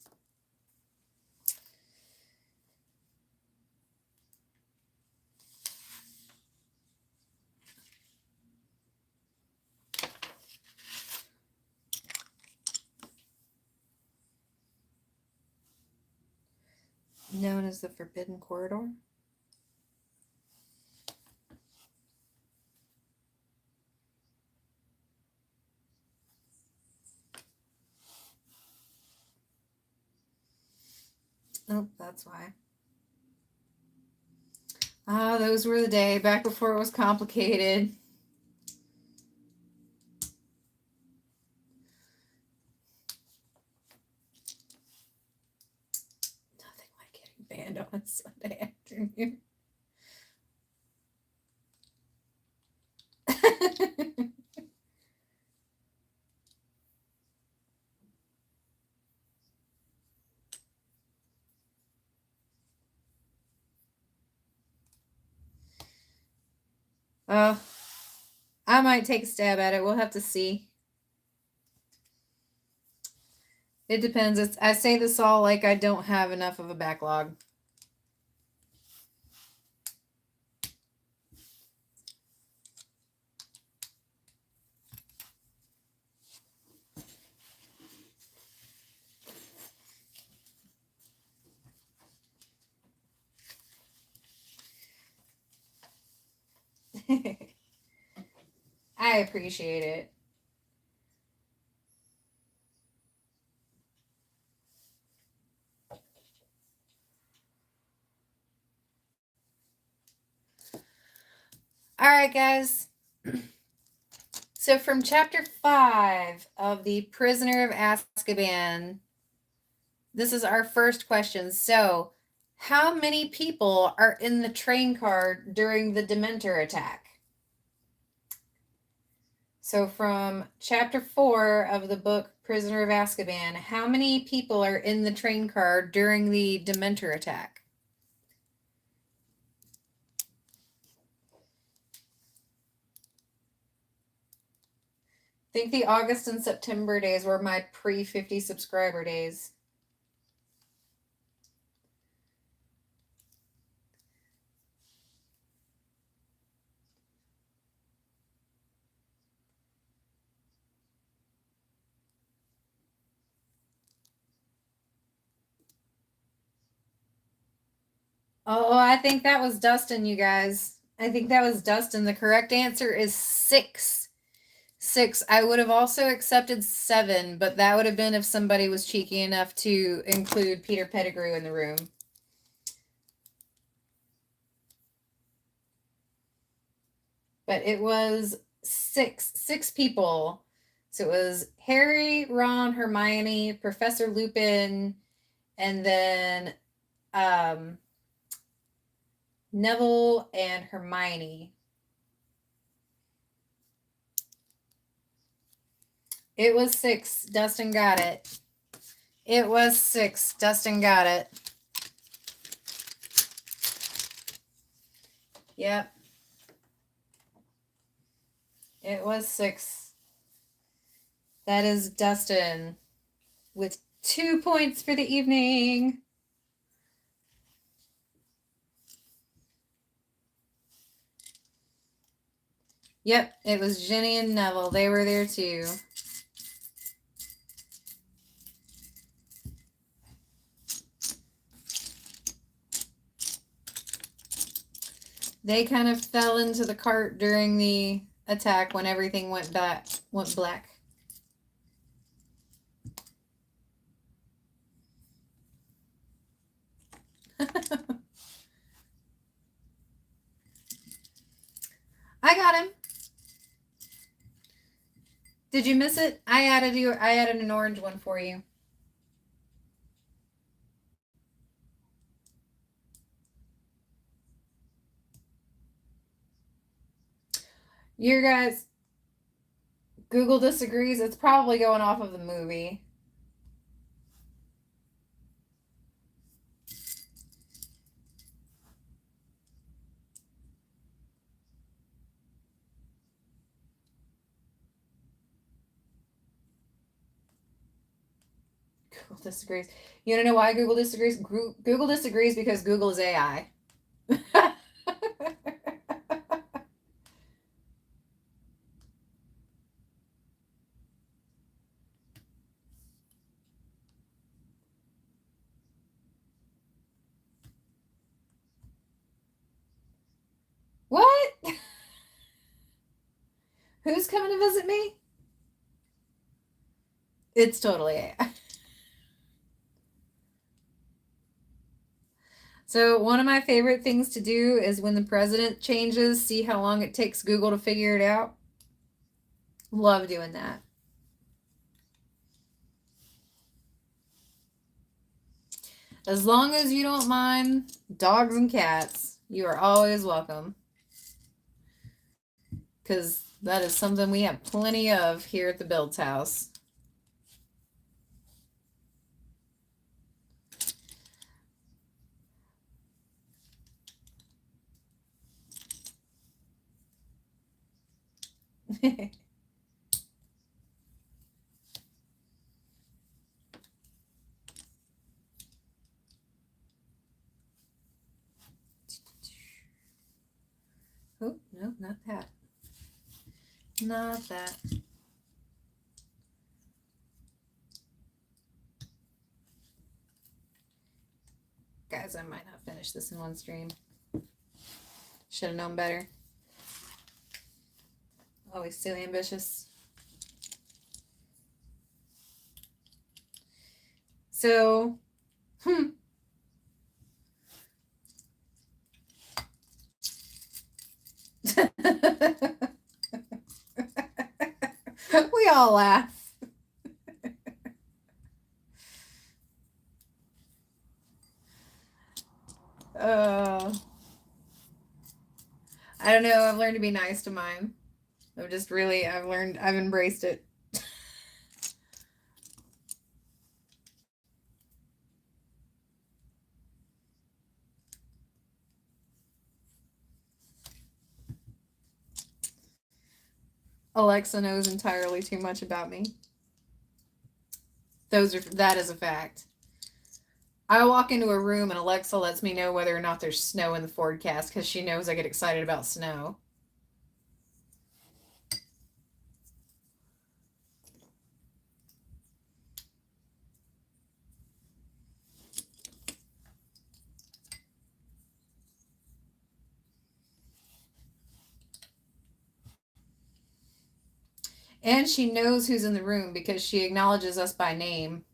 Known as the Forbidden Corridor. Oh, that's why. Ah, those were the day back before it was complicated. Nothing like getting banned on a Sunday afternoon. I might take a stab at it. We'll have to see. It depends. I say this all like I don't have enough of a backlog. I appreciate it. All right, guys. So from chapter 5 of The Prisoner of Azkaban, this is our first question. So, how many people are in the train car during the Dementor attack? So from chapter 4 of the book Prisoner of Azkaban, how many people are in the train car during the Dementor attack? I think the August and September days were my pre-50 subscriber days. Oh, I think that was Dustin, you guys. I think that was Dustin. The correct answer is 6. 6. I would have also accepted 7, but that would have been if somebody was cheeky enough to include Peter Pettigrew in the room. But it was 6 people. So it was Harry, Ron, Hermione, Professor Lupin, and then Neville and Hermione. It was 6. Dustin got it. It was 6. Dustin got it. Yep. It was 6. That is Dustin with 2 points for the evening. Yep, it was Jenny and Neville. They were there too. They kind of fell into the cart during the attack when everything went black. I got him. Did you miss it? I added an orange one for you. Your guys, Google disagrees. It's probably going off of the movie. Google disagrees. You want to know why Google disagrees? Google disagrees because Google is AI. What? Who's coming to visit me? It's totally AI. So one of my favorite things to do is when the president changes, see how long it takes Google to figure it out. Love doing that. As long as you don't mind dogs and cats, you are always welcome. Because that is something we have plenty of here at the Builds house. Oh, no, not that. Not that. Guys, I might not finish this in one stream. Should have known better. Always so ambitious. So, we all laugh. I don't know. I've learned to be nice to mine. I've embraced it. Alexa knows entirely too much about me. That is a fact. I walk into a room and Alexa lets me know whether or not there's snow in the forecast because she knows I get excited about snow. And she knows who's in the room because she acknowledges us by name.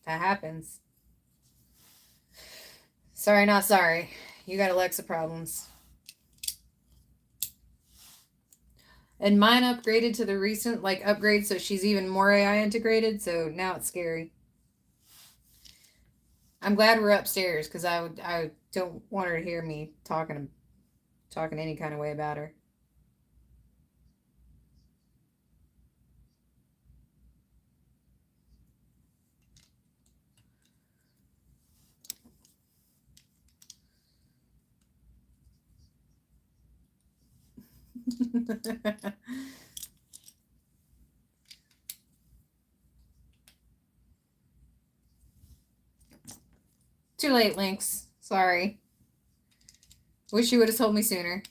That happens. Sorry, not sorry. You got Alexa problems. And mine upgraded to the recent upgrade, so she's even more AI integrated, so now it's scary. I'm glad we're upstairs because I don't want her to hear me talking any kind of way about her. Too late, Lynx. Sorry. Wish you would have told me sooner.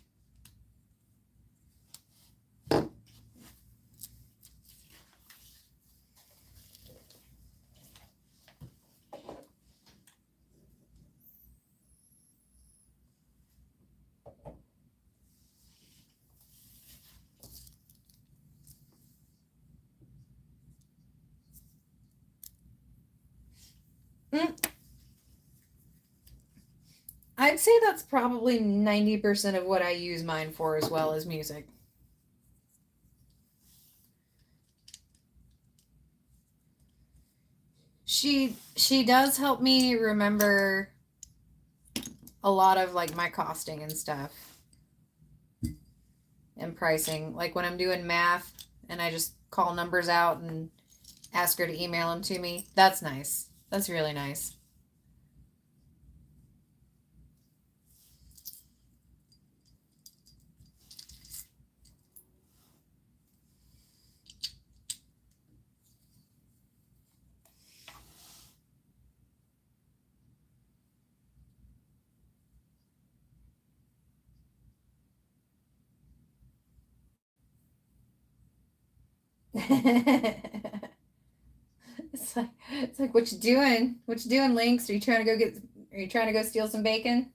I'd say that's probably 90% of what I use mine for as well as music. She does help me remember a lot of my costing and stuff and pricing. Like when I'm doing math and I just call numbers out and ask her to email them to me. That's nice. That's really nice. It's like what you doing? What you doing, Lynx? Are you trying to go steal some bacon?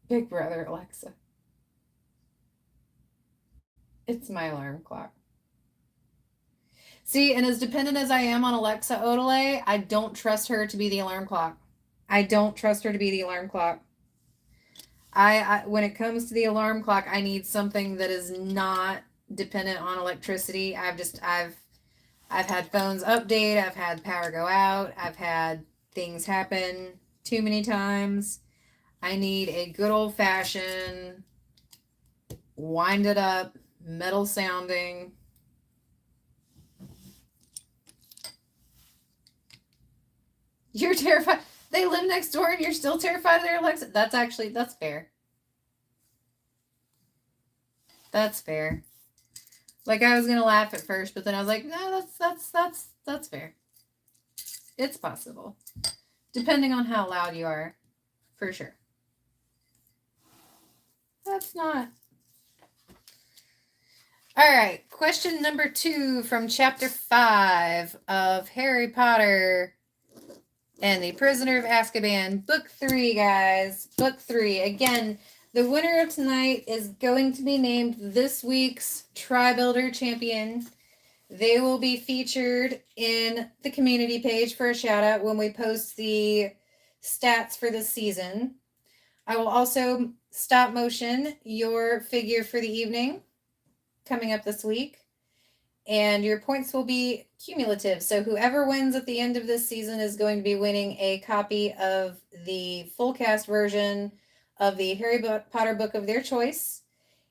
Big brother, Alexa. It's my alarm clock. See, and as dependent as I am on Alexa Odelay, I don't trust her to be the alarm clock. I don't trust her to be the alarm clock. I when it comes to the alarm clock, I need something that is not dependent on electricity. I've had phones update, I've had power go out, I've had things happen too many times. I need a good old fashioned wind it up, metal sounding. You're terrified. They live next door and you're still terrified of their Alexa. That's fair. That's fair. Like I was gonna laugh at first, but then I was like, no, that's fair. It's possible. Depending on how loud you are, for sure. That's not. All right, question number 2 from chapter 5 of Harry Potter and the Prisoner of Azkaban, book 3, guys. Book 3. Again, the winner of tonight is going to be named this week's Tri-Builder Champion. They will be featured in the community page for a shout out when we post the stats for this season. I will also stop motion your figure for the evening coming up this week. And your points will be cumulative. So whoever wins at the end of this season is going to be winning a copy of the full cast version of the Harry Potter book of their choice.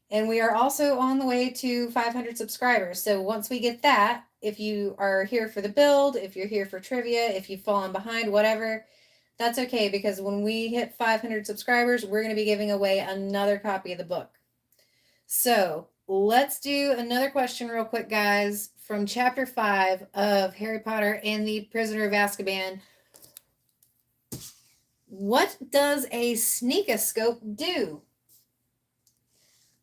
And we are also on the way to 500 subscribers. So once we get that, if you are here for the build, if you're here for trivia, if you've fallen behind, whatever, that's okay. Because when we hit 500 subscribers, we're going to be giving away another copy of the book. So let's do another question real quick, guys, from chapter 5 of Harry Potter and the Prisoner of Azkaban. What does a sneakoscope do?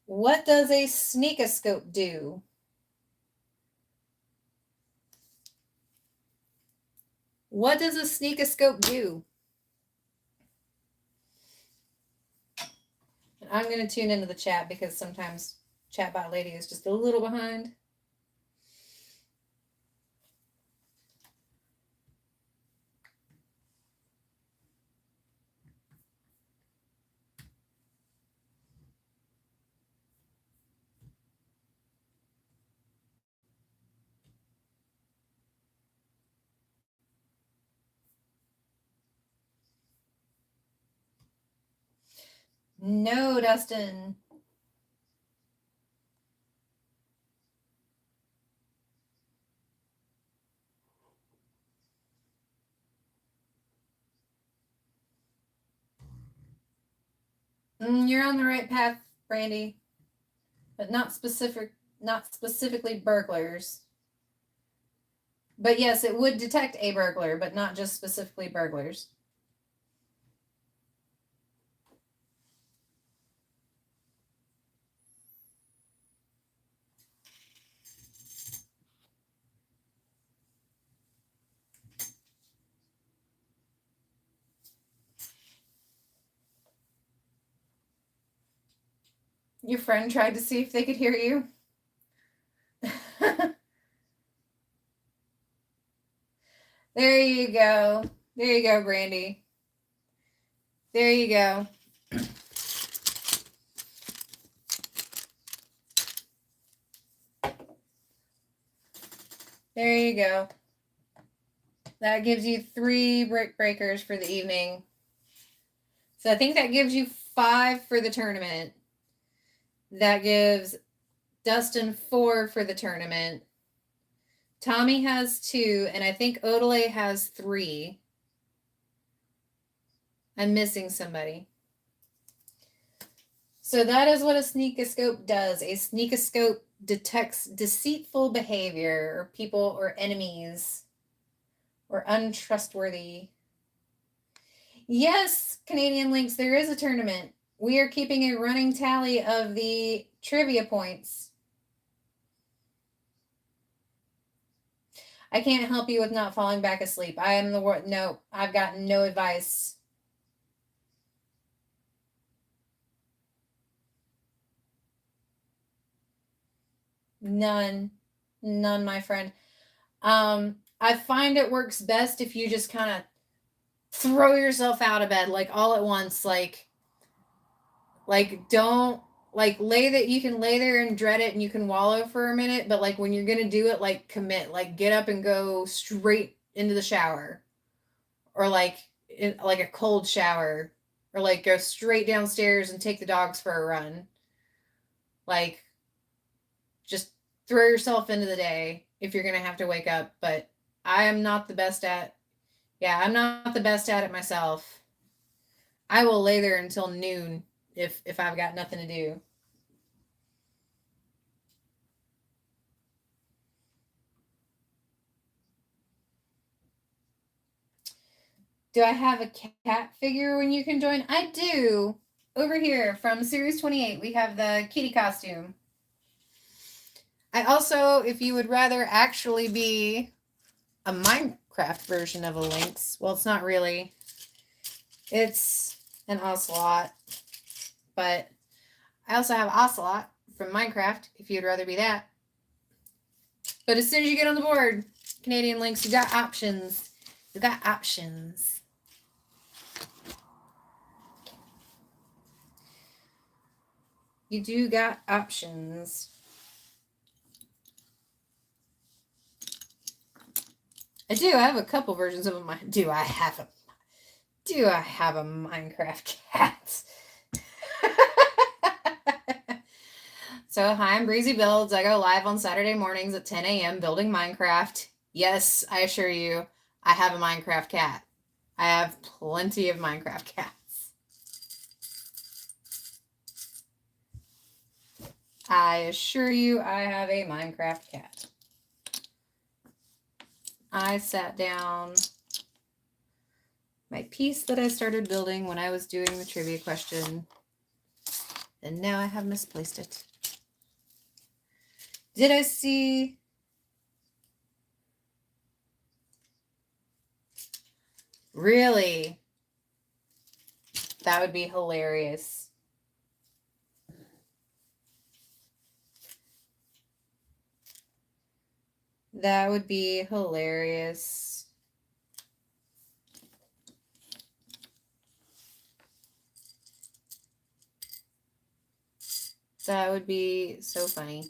What does a sneakoscope do? What does a sneakoscope do? And I'm going to tune into the chat because sometimes Chatbot Lady is just a little behind. No, Dustin. You're on the right path, Brandy, but not specifically burglars. But yes, it would detect a burglar, but not just specifically burglars. Your friend tried to see if they could hear you. There you go. There you go, Brandy. There you go. There you go. That gives you 3 brick breakers for the evening. So I think that gives you 5 for the tournament. That gives Dustin 4 for the tournament. Tommy has 2, and I think Odelay has 3. I'm missing somebody. So that is what a sneakoscope does. A sneakoscope detects deceitful behavior or people or enemies or untrustworthy. Yes, Canadian Lynx, there is a tournament. We are keeping a running tally of the trivia points. I can't help you with not falling back asleep. I am the word. No, I've got no advice. None, my friend. I find it works best if you just kind of throw yourself out of bed, like all at once, like don't like lay that you can lay there and dread it and you can wallow for a minute, but like when you're gonna do it, like commit, like get up and go straight into the shower, or like a cold shower, or like go straight downstairs and take the dogs for a run. Like just throw yourself into the day if you're gonna have to wake up. But I am not the best at I'm not the best at it myself. I will lay there until noon if I've got nothing to do. Do I have a cat figure when you can join? I do. Over here from Series 28, we have the kitty costume. I also, if you would rather actually be a Minecraft version of a Lynx, well, it's not really. It's an ocelot, but I also have Ocelot from Minecraft, if you'd rather be that. But as soon as you get on the board, Canadian Lynx, you got options. You got options. You do got options. I do. I have a couple versions of a Do I have a Minecraft cat? So, hi, I'm Breezy Builds. I go live on Saturday mornings at 10 a.m. building Minecraft. Yes, I assure you, I have a Minecraft cat. I have plenty of Minecraft cats. I assure you, I have a Minecraft cat. I sat down my piece that I started building when I was doing the trivia question, and now I have misplaced it. Did I see? Really? That would be hilarious. That would be hilarious. That would be so funny.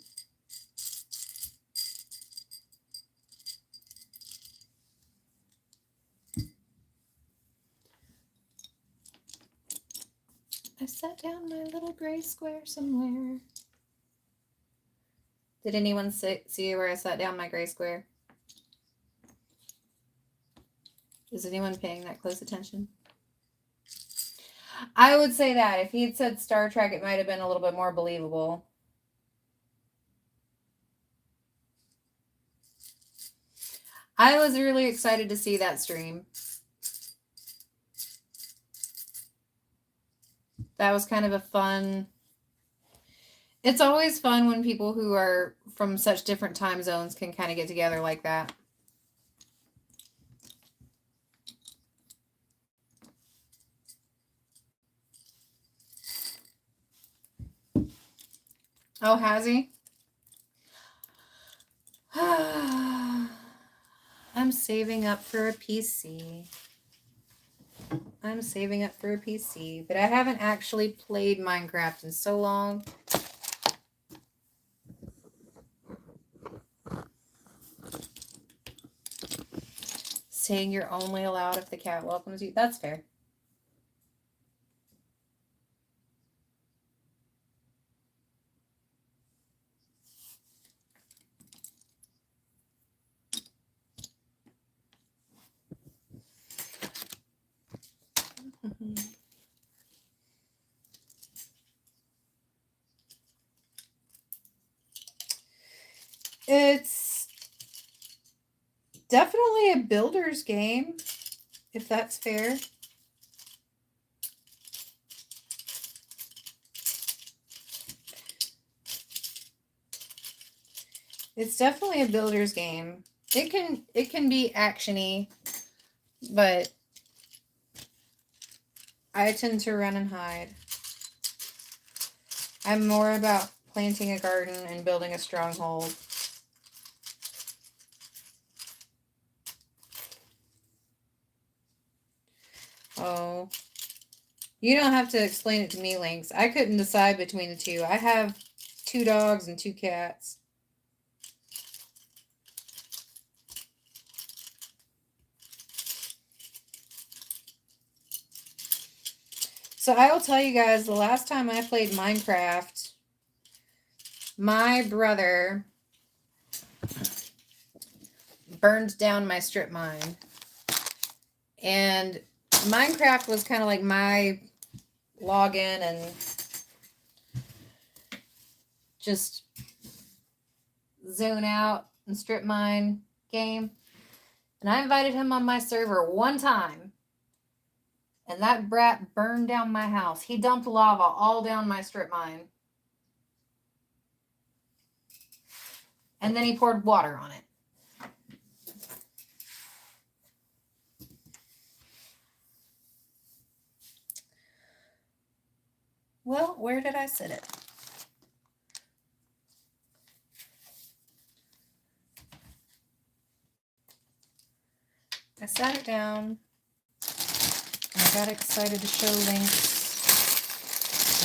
I set down my little gray square somewhere. Did anyone see where I set down my gray square? Is anyone paying that close attention? I would say that. If he had said Star Trek, it might have been a little bit more believable. I was really excited to see that stream. That was kind of a fun... It's always fun when people who are from such different time zones can kind of get together like that. Oh, has he? I'm saving up for a PC. I'm saving up for a PC, but I haven't actually played Minecraft in so long. Saying you're only allowed if the cat welcomes you. That's fair. It's definitely a builder's game, if that's fair. It's definitely a builder's game. It can be actiony, but I tend to run and hide. I'm more about planting a garden and building a stronghold. Oh. You don't have to explain it to me, Lynx. I couldn't decide between the two. I have 2 dogs and 2 cats. So I will tell you guys, the last time I played Minecraft, my brother burned down my strip mine. And Minecraft was kind of like my login and just zone out and strip mine game. And I invited him on my server one time. And that brat burned down my house. He dumped lava all down my strip mine. And then he poured water on it. Well, where did I sit it? I sat it down. And I got excited to show Lynx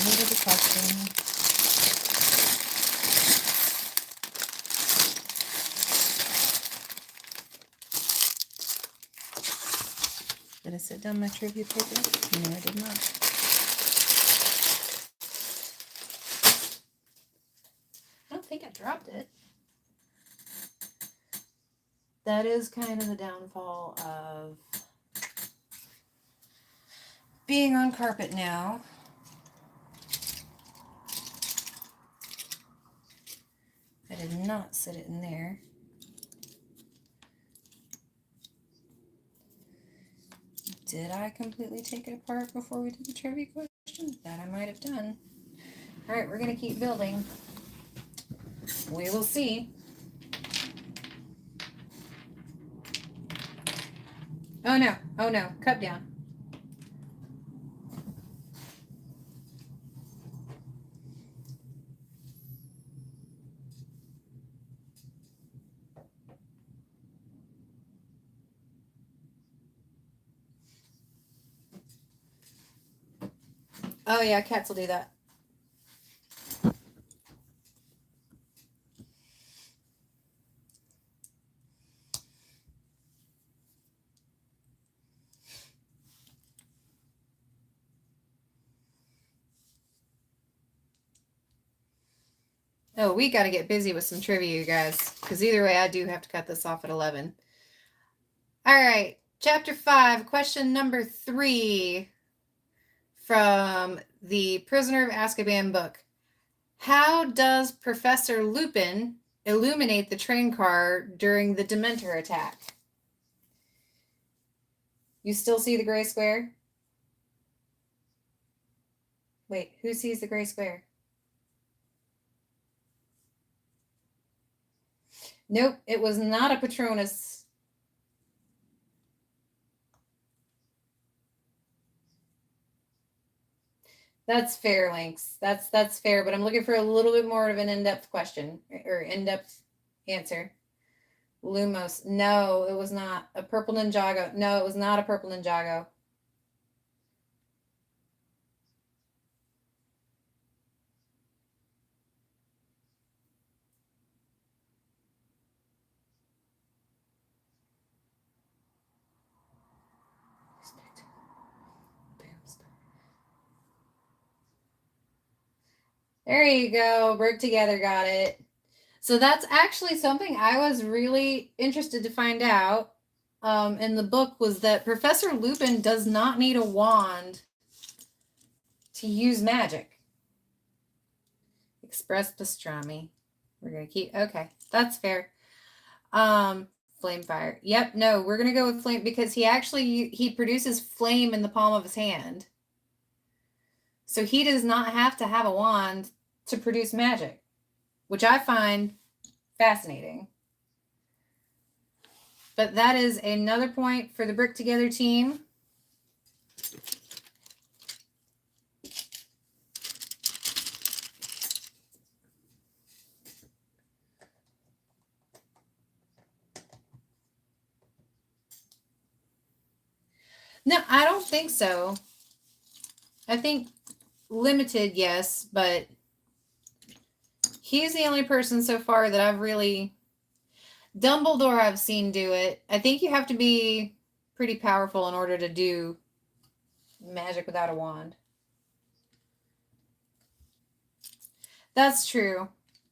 any of the question. Did I sit down my trivia paper? No, I did not. I don't think I dropped it. That is kind of the downfall of being on carpet now. I did not sit it in there. Did I completely take it apart before we did the trivia question? That I might have done. All right, we're going to keep building. We will see. Oh no. Oh no. Cup down. Oh yeah, cats will do that. Oh, we got to get busy with some trivia, you guys, because either way, I do have to cut this off at 11. All right, chapter 5, question number 3 from the Prisoner of Azkaban book. How does Professor Lupen illuminate the train car during the Dementor attack? You still see the gray square? Wait, who sees the gray square? Nope, it was not a Patronus. That's fair, Lynx. That's fair, but I'm looking for a little bit more of an in-depth question or in-depth answer. Lumos. No, it was not a purple Ninjago. No, it was not a purple Ninjago. There you go. Work together. Got it. So that's actually something I was really interested to find out in the book was that Professor Lupen does not need a wand to use magic. Express pastrami. We're going to keep, okay, that's fair. Flame fire. Yep, no, we're going to go with flame because he produces flame in the palm of his hand. So he does not have to have a wand to produce magic, which I find fascinating. But that is another point for the Brick Together team. No, I don't think so. I think limited, yes, but he's the only person so far that I've really... Dumbledore I've seen do it. I think you have to be pretty powerful in order to do magic without a wand. That's true.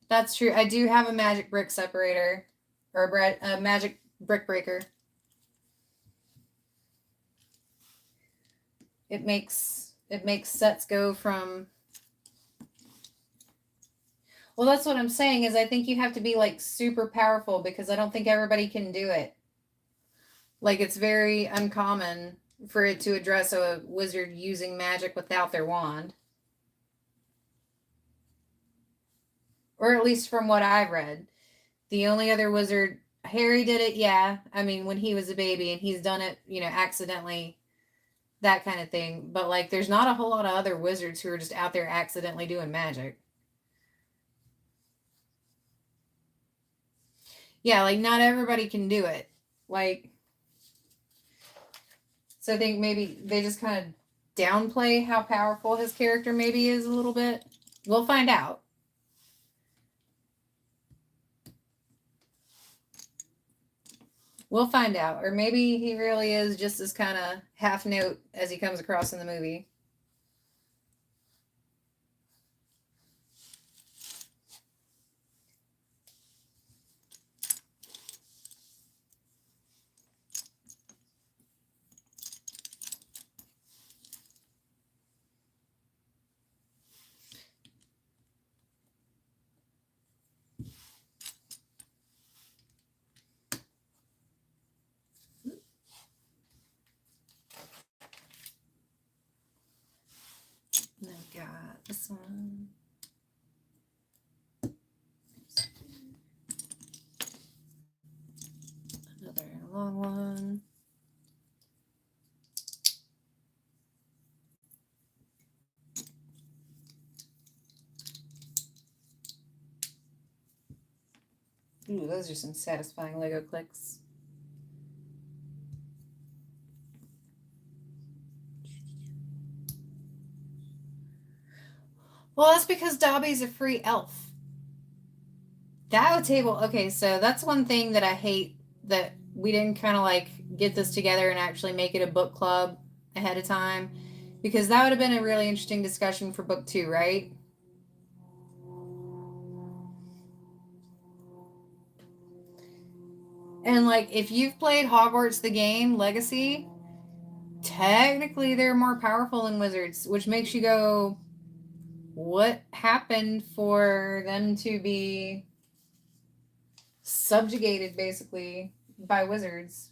That's true. I do have a magic brick separator or a magic brick breaker. It makes sets go from... Well, that's what I'm saying is I think you have to be like super powerful because I don't think everybody can do it. Like it's very uncommon for it to address a wizard using magic without their wand. Or at least from what I've read. The only other wizard, Harry did it, yeah. I mean, when he was a baby and he's done it, accidentally, that kind of thing. But like there's not a whole lot of other wizards who are just out there accidentally doing magic. Yeah, like not everybody can do it. Like, so I think maybe they just kind of downplay how powerful his character maybe is a little bit. We'll find out. We'll find out. Or maybe he really is just as kind of half note as he comes across in the movie. And I've got this one. Another long one. Ooh, those are some satisfying Lego clicks. Well, that's because Dobby's a free elf. That table, okay, so that's one thing that I hate, that we didn't kind of like get this together and actually make it a book club ahead of time, because that would have been a really interesting discussion for book 2, right? And like, if you've played Hogwarts the game, Legacy, technically they're more powerful than wizards, which makes you go, what happened for them to be subjugated basically by wizards?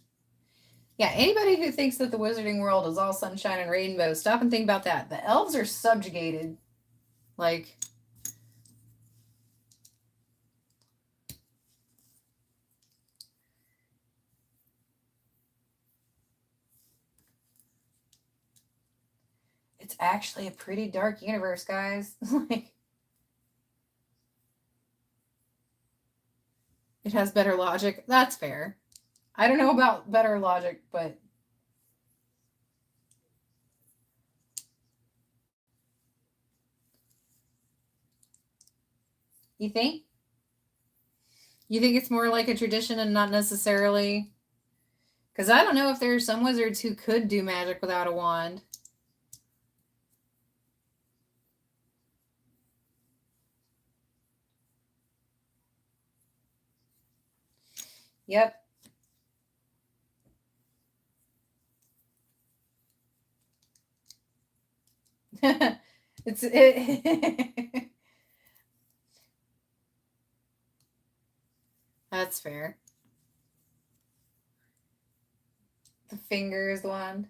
Yeah, anybody who thinks that the wizarding world is all sunshine and rainbows, stop and think about that. The elves are subjugated. Like, it's actually a pretty dark universe, guys. Like, it has better logic. That's fair. I don't know about better logic, but you think? You think it's more like a tradition and not necessarily? Because I don't know if there are some wizards who could do magic without a wand. Yep. It's it. That's fair. The fingers wand.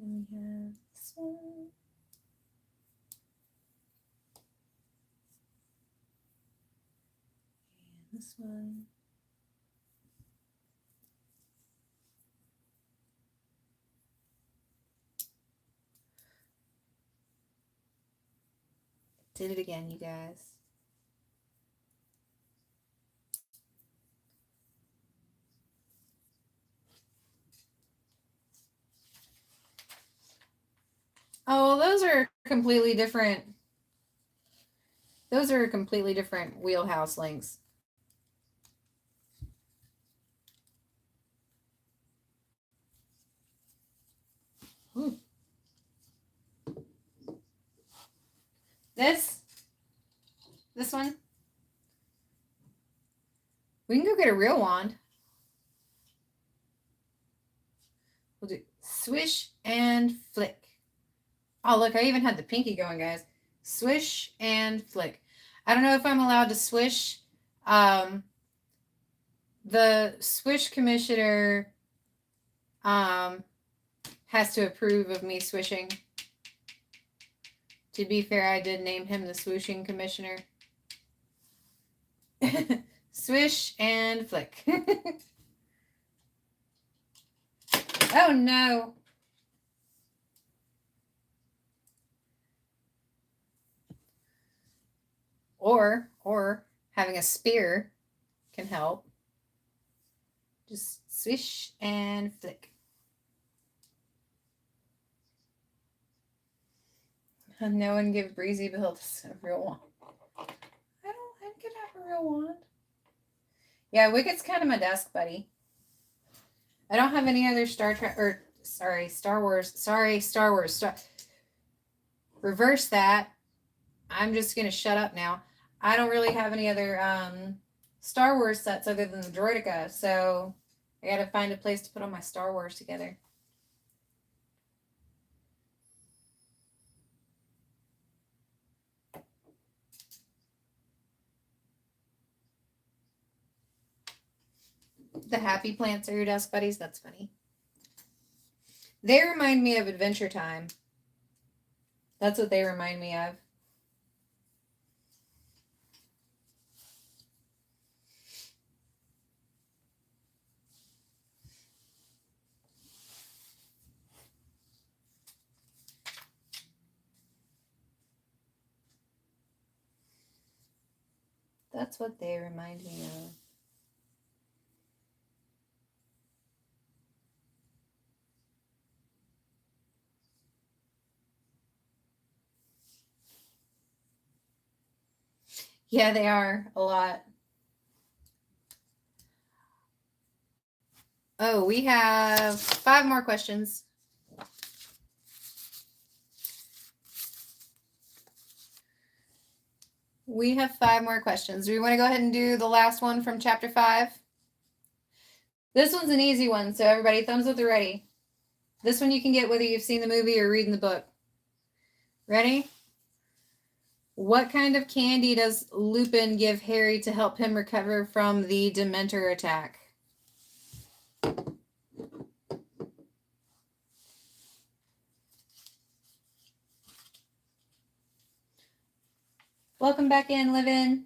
And we have this one. And this one. Did it again, you guys. Oh, those are completely different. Those are completely different wheelhouse links. Ooh. This one. We can go get a real wand. We'll do swish and flick. Oh, look, I even had the pinky going, guys. Swish and flick. I don't know if I'm allowed to swish. The swish commissioner has to approve of me swishing. To be fair, I did name him the swooshing commissioner. Swish and flick. Oh no. Or having a spear can help. Just swish and flick. No one give Breezy build a real wand. I could have a real wand. Yeah, Wicket's kind of my desk buddy. I don't have any other Star Wars. Reverse that. I'm just gonna shut up now. I don't really have any other Star Wars sets other than the Droideka, so I gotta find a place to put all my Star Wars together. The happy plants are your desk buddies? That's funny. They remind me of Adventure Time. That's what they remind me of. That's what they remind me of. Yeah, they are a lot. Oh, we have 5 more questions. We have 5 more questions. Do we want to go ahead and do the last one from chapter 5? This one's an easy one, so everybody, thumbs up, they're ready. This one you can get whether you've seen the movie or reading the book. Ready? What kind of candy does Lupin give Harry to help him recover from the Dementor attack? Welcome back in, Livin.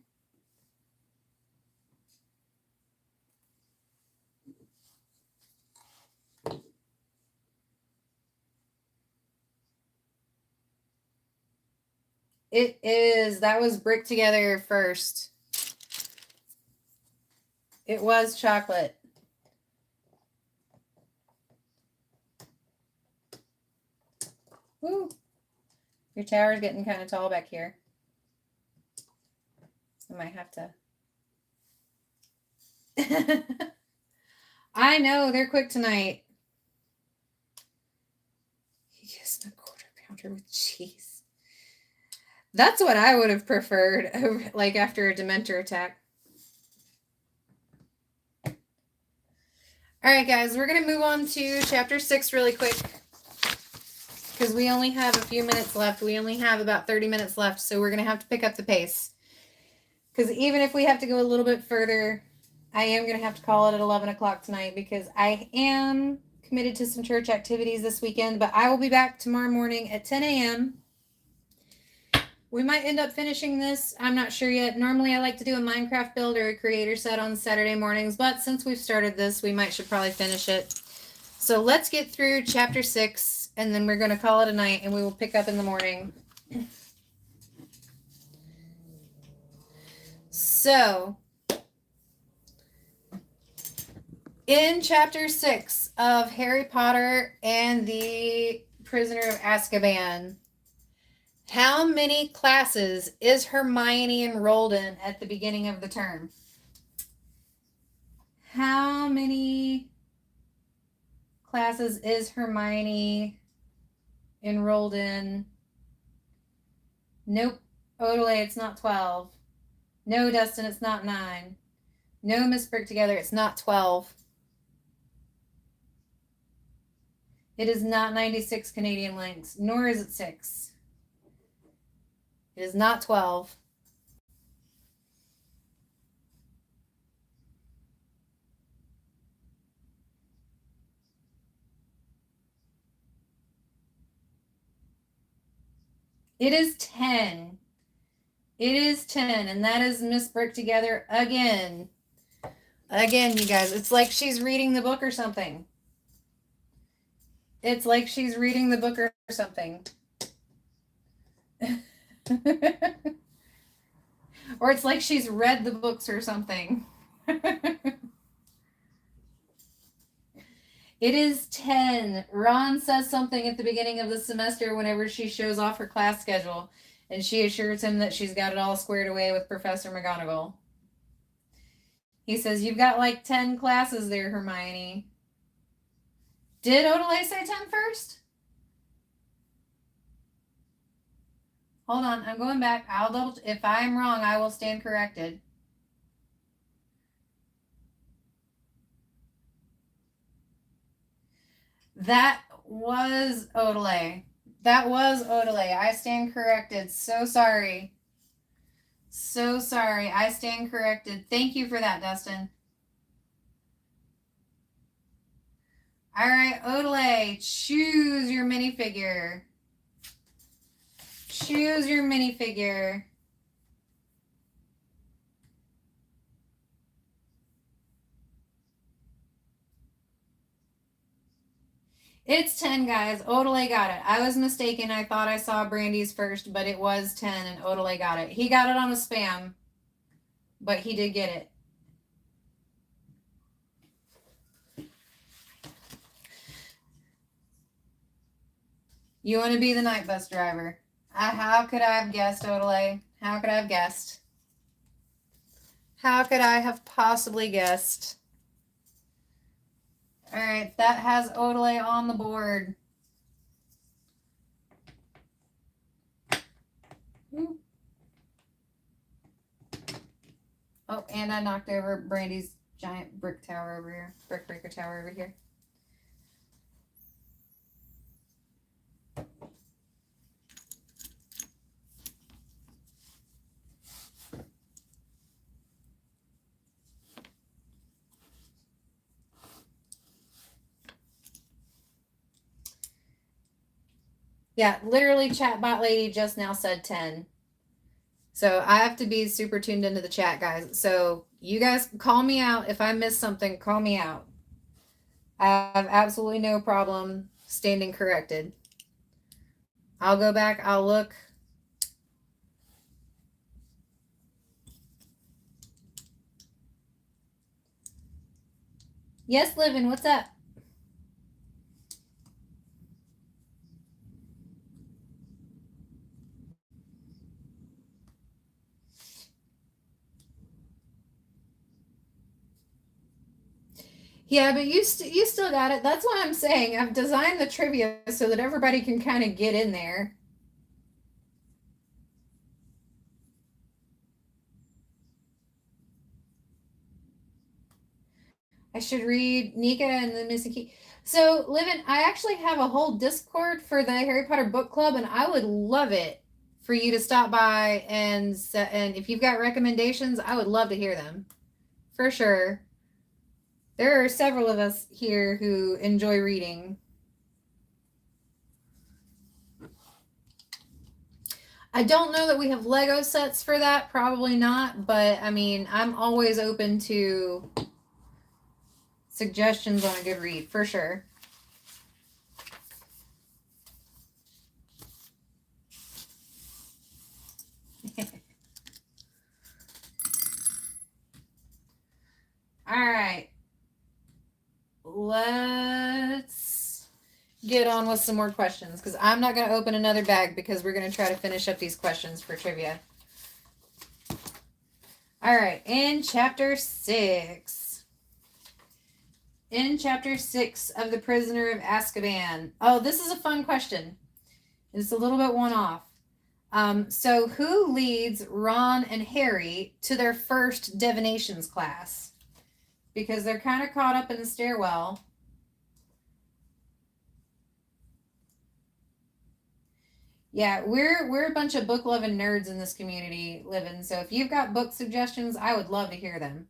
It is. That was brick together first. It was chocolate. Woo. Your tower's getting kind of tall back here. I might have to. I know, they're quick tonight. He gives him a quarter pounder with cheese. That's what I would have preferred, like after a Dementor attack. All right, guys, we're going to move on to chapter 6 really quick because we only have a few minutes left. We only have about 30 minutes left, so we're going to have to pick up the pace. Because even if we have to go a little bit further, I am going to have to call it at 11 o'clock tonight because I am committed to some church activities this weekend, but I will be back tomorrow morning at 10 a.m. We might end up finishing this. I'm not sure yet. Normally I like to do a Minecraft build or a creator set on Saturday mornings, but since we've started this, we should probably finish it. So let's get through chapter 6, and then we're going to call it a night, and we will pick up in the morning. So, in chapter 6 of Harry Potter and the Prisoner of Azkaban, how many classes is Hermione enrolled in at the beginning of the term? How many classes is Hermione enrolled in? Nope. Odelay, it's not 12. No, Dustin, it's not 9. No, Miss Brick Together, it's not 12. It is not 96 Canadian links, nor is it 6. It is not 12. It is 10. It is 10, and that is Miss Brick Together again. Again, you guys, it's like she's reading the book or something. It's like she's reading the book or something. Or it's like she's read the books or something. It is 10. Ron says something at the beginning of the semester whenever she shows off her class schedule, and she assures him that she's got it all squared away with Professor McGonagall. He says, you've got like 10 classes there, Hermione. Did Odelay say 10 first? Hold on, I'm going back. I'll double. If I'm wrong, I will stand corrected. That was Odelay. That was Odelay. I stand corrected. So sorry. So sorry. I stand corrected. Thank you for that, Dustin. All right, Odelay, choose your minifigure. Choose your minifigure. It's 10, guys. Odelay got it. I was mistaken. I thought I saw Brandy's first, but it was 10, and Odelay got it. He got it on a spam. but he did get it. You want to be the night bus driver. How could I have guessed, Odelay? How could I have guessed? How could I have possibly guessed? All right, that has Odelay on the board. Oh, and I knocked over Brandy's giant brick tower over here. Brick breaker tower over here. Yeah, literally chatbot lady just now said 10. So I have to be super tuned into the chat, guys. So you guys call me out. If I miss something, call me out. I have absolutely no problem standing corrected. I'll go back. I'll look. Yes, Livin, what's up? Yeah, but you still got it. That's what I'm saying. I've designed the trivia so that everybody can kind of get in there. I should read Nika and the Missing Key. So, Livin, I actually have a whole Discord for the Harry Potter book club, and I would love it for you to stop by and if you've got recommendations, I would love to hear them. For sure. There are several of us here who enjoy reading. I don't know that we have Lego sets for that, probably not, but I mean, I'm always open to suggestions on a good read, for sure. All right. Let's get on with some more questions because I'm not going to open another bag because we're going to try to finish up these questions for trivia. All right. In chapter 6. In chapter 6 of The Prisoner of Azkaban. Oh, this is a fun question. It's a little bit one-off. So who leads Ron and Harry to their first divinations class? Because they're kind of caught up in the stairwell. Yeah, we're a bunch of book-loving nerds in this community living. So if you've got book suggestions, I would love to hear them.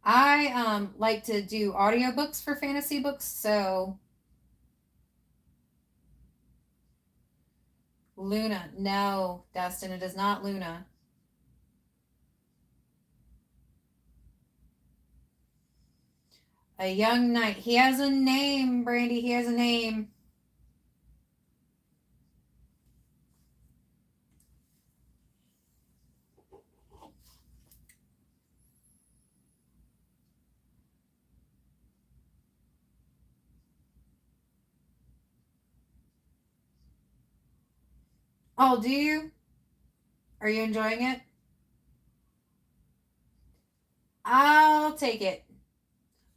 I like to do audiobooks for fantasy books, so Luna. No, Dustin, it is not Luna. A young knight. He has a name, Brandy. He has a name. Oh, do you? Are you enjoying it? I'll take it.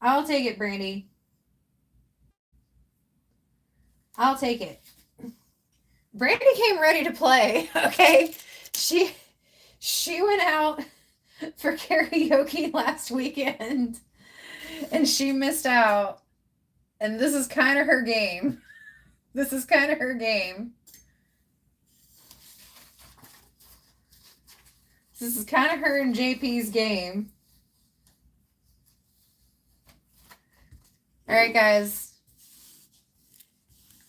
I'll take it, Brandy. I'll take it. Brandy came ready to play. Okay, she went out for karaoke last weekend, and she missed out. And this is kind of her game. This is kind of her game. This is kind of her and JP's game. All right, guys.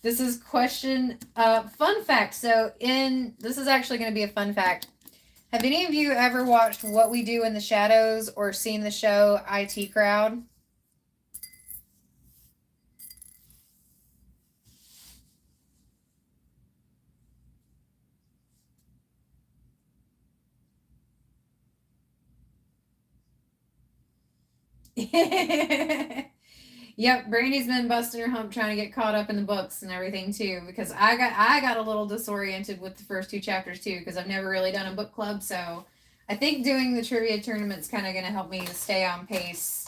This is question, fun fact. So this is actually going to be a fun fact. Have any of you ever watched What We Do in the Shadows or seen the show IT Crowd? Yep, Brandy's been busting her hump trying to get caught up in the books and everything too, because I got a little disoriented with the first 2 chapters too, because I've never really done a book club, so I think doing the trivia tournament's kind of going to help me stay on pace.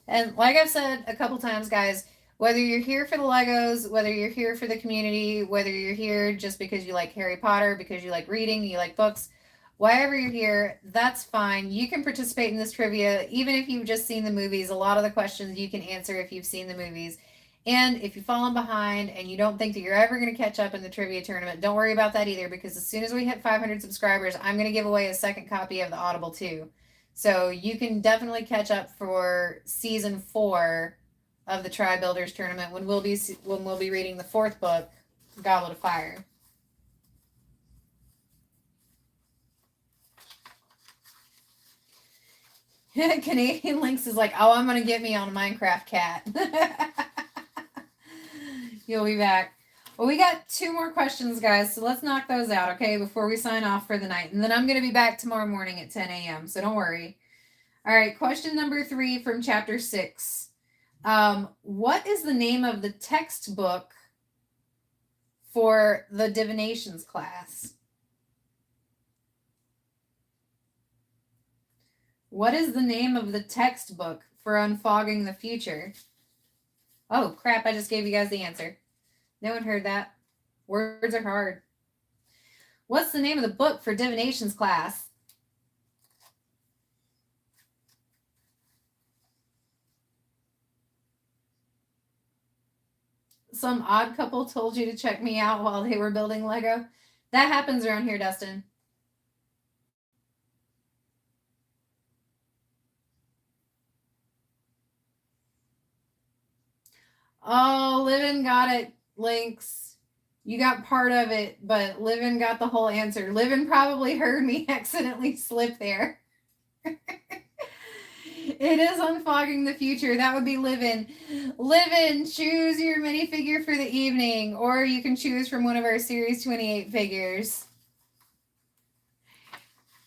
And like I've said a couple times, guys, whether you're here for the Legos, whether you're here for the community, whether you're here just because you like Harry Potter, because you like reading, you like books, wherever you're here, that's fine. You can participate in this trivia, even if you've just seen the movies. A lot of the questions you can answer if you've seen the movies. And if you've fallen behind and you don't think that you're ever going to catch up in the trivia tournament, don't worry about that either, because as soon as we hit 500 subscribers, I'm going to give away a second copy of the Audible too. So you can definitely catch up for season 4 of the Tri Builders tournament when we'll be reading the 4th book, Goblet of Fire. Canadian Lynx is like, oh, I'm gonna get me on a Minecraft cat. You'll be back. Well, we got 2 more questions, guys, so let's knock those out, okay, before we sign off for the night. And then I'm going to be back tomorrow morning at 10 a.m., so don't worry. All right, question number 3 from chapter 6. What is the name of the textbook for the divinations class? What is the name of the textbook for unfogging the future? Oh, crap, I just gave you guys the answer. No one heard that. Words are hard. What's the name of the book for divinations class? Some odd couple told you to check me out while they were building Lego. That happens around here, Dustin. Oh, Livin got it, Lynx. You got part of it, but Livin got the whole answer. Livin probably heard me accidentally slip there. It is unfogging the future. That would be Livin. Livin, choose your minifigure for the evening, or you can choose from one of our Series 28 figures.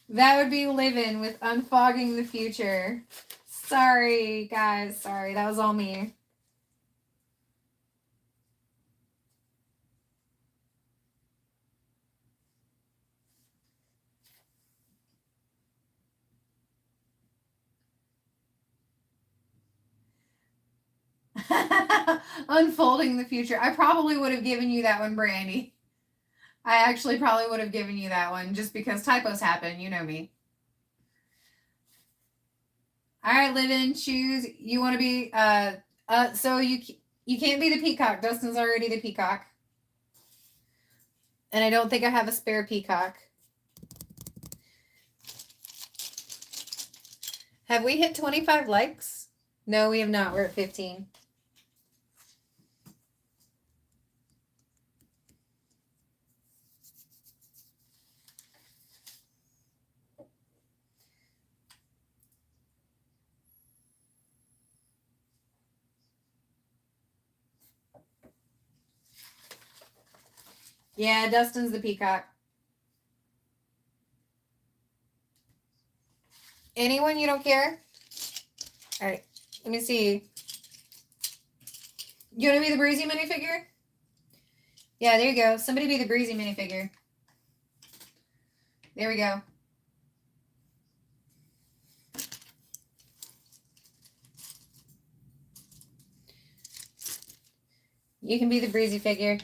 That would be Livin with unfogging the future. Sorry, guys. Sorry. That was all me. Unfolding the future. I probably would have given you that one, Brandy. I actually probably would have given you that one just because typos happen. You know me. All right, Livin, choose. You want to be so you can't be the peacock. Dustin's already the peacock. And I don't think I have a spare peacock. Have we hit 25 likes? No, we have not. We're at 15. Yeah, Dustin's the peacock. Anyone you don't care? All right, let me see. You want to be the Breezy minifigure? Yeah, there you go. Somebody be the Breezy minifigure. There we go. You can be the Breezy figure.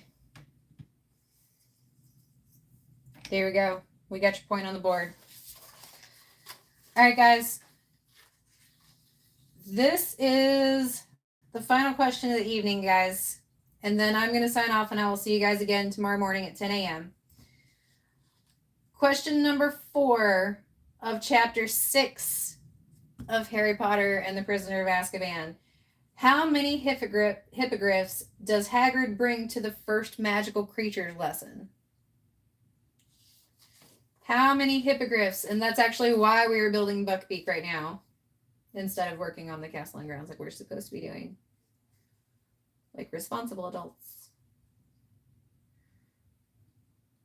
There we go. We got your point on the board. All right, guys. This is the final question of the evening, guys. And then I'm going to sign off and I will see you guys again tomorrow morning at 10 a.m. Question number 4 of chapter 6 of Harry Potter and the Prisoner of Azkaban. How many hippogriffs does Hagrid bring to the first magical creatures lesson? How many hippogriffs? And that's actually why we are building Buckbeak right now, instead of working on the castle and grounds like we're supposed to be doing. Like responsible adults.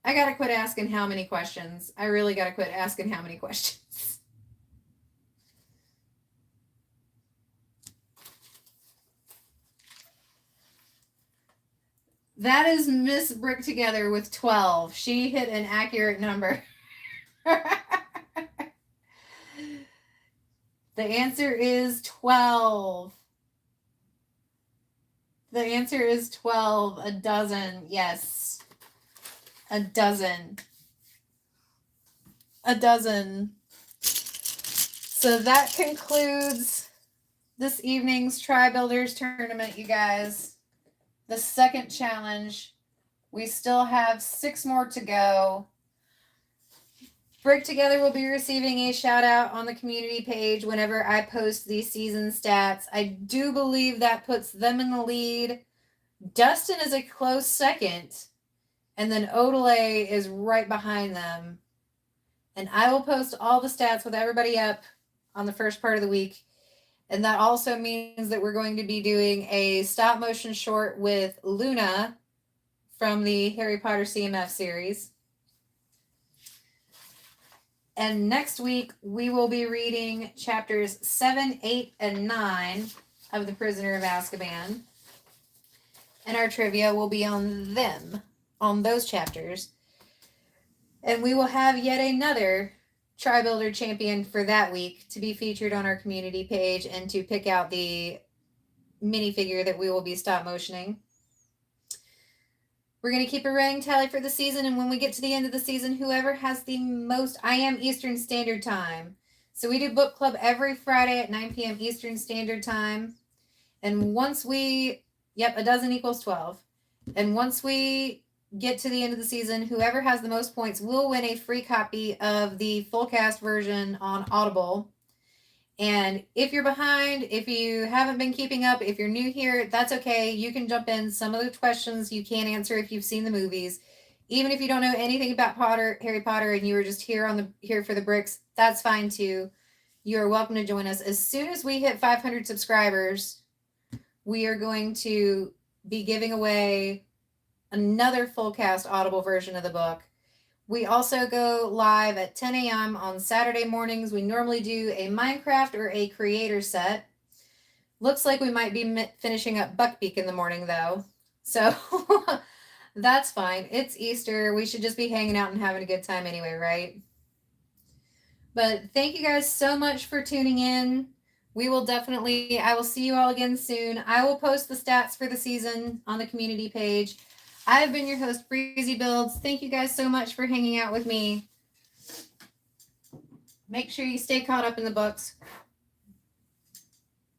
I got to quit asking how many questions. I really got to quit asking how many questions. That is Miss Brick Together with 12. She hit an accurate number. The answer is 12. The answer is 12. A dozen. Yes. A dozen. A dozen. So that concludes this evening's Tri Builders tournament, you guys. The second challenge. We still have 6 more to go. Brick Together will be receiving a shout out on the community page whenever I post these season stats. I do believe that puts them in the lead. Dustin is a close second. And then Odelay is right behind them. And I will post all the stats with everybody up on the first part of the week. And that also means that we're going to be doing a stop motion short with Luna from the Harry Potter CMF series. And next week, we will be reading chapters 7, 8, and 9 of The Prisoner of Azkaban. And our trivia will be on them, on those chapters. And we will have yet another Tri-Builder champion for that week to be featured on our community page and to pick out the minifigure that we will be stop motioning. We're going to keep a running tally for the season, and when we get to the end of the season, whoever has the most... I am Eastern Standard Time. So we do book club every Friday at 9 p.m. Eastern Standard Time. And once we... Yep, a dozen equals 12. And once we get to the end of the season, whoever has the most points will win a free copy of the full cast version on Audible. And if you're behind, if you haven't been keeping up, if you're new here, that's okay. You can jump in. Some of the questions you can't answer if you've seen the movies. Even if you don't know anything about Harry Potter, and you were just here for the bricks, that's fine too. You are welcome to join us. As soon as we hit 500 subscribers, we are going to be giving away another full cast Audible version of the book. We also go live at 10 a.m. on Saturday mornings. We normally do a Minecraft or a creator set. Looks like we might be finishing up Buckbeak in the morning, though. So that's fine. It's Easter. We should just be hanging out and having a good time anyway, right? But thank you guys so much for tuning in. I will see you all again soon. I will post the stats for the season on the community page. I have been your host, Breezy Builds. Thank you guys so much for hanging out with me. Make sure you stay caught up in the books.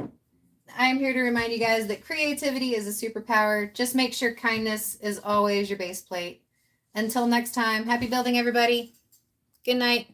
I am here to remind you guys that creativity is a superpower. Just make sure kindness is always your base plate. Until next time, happy building, everybody. Good night.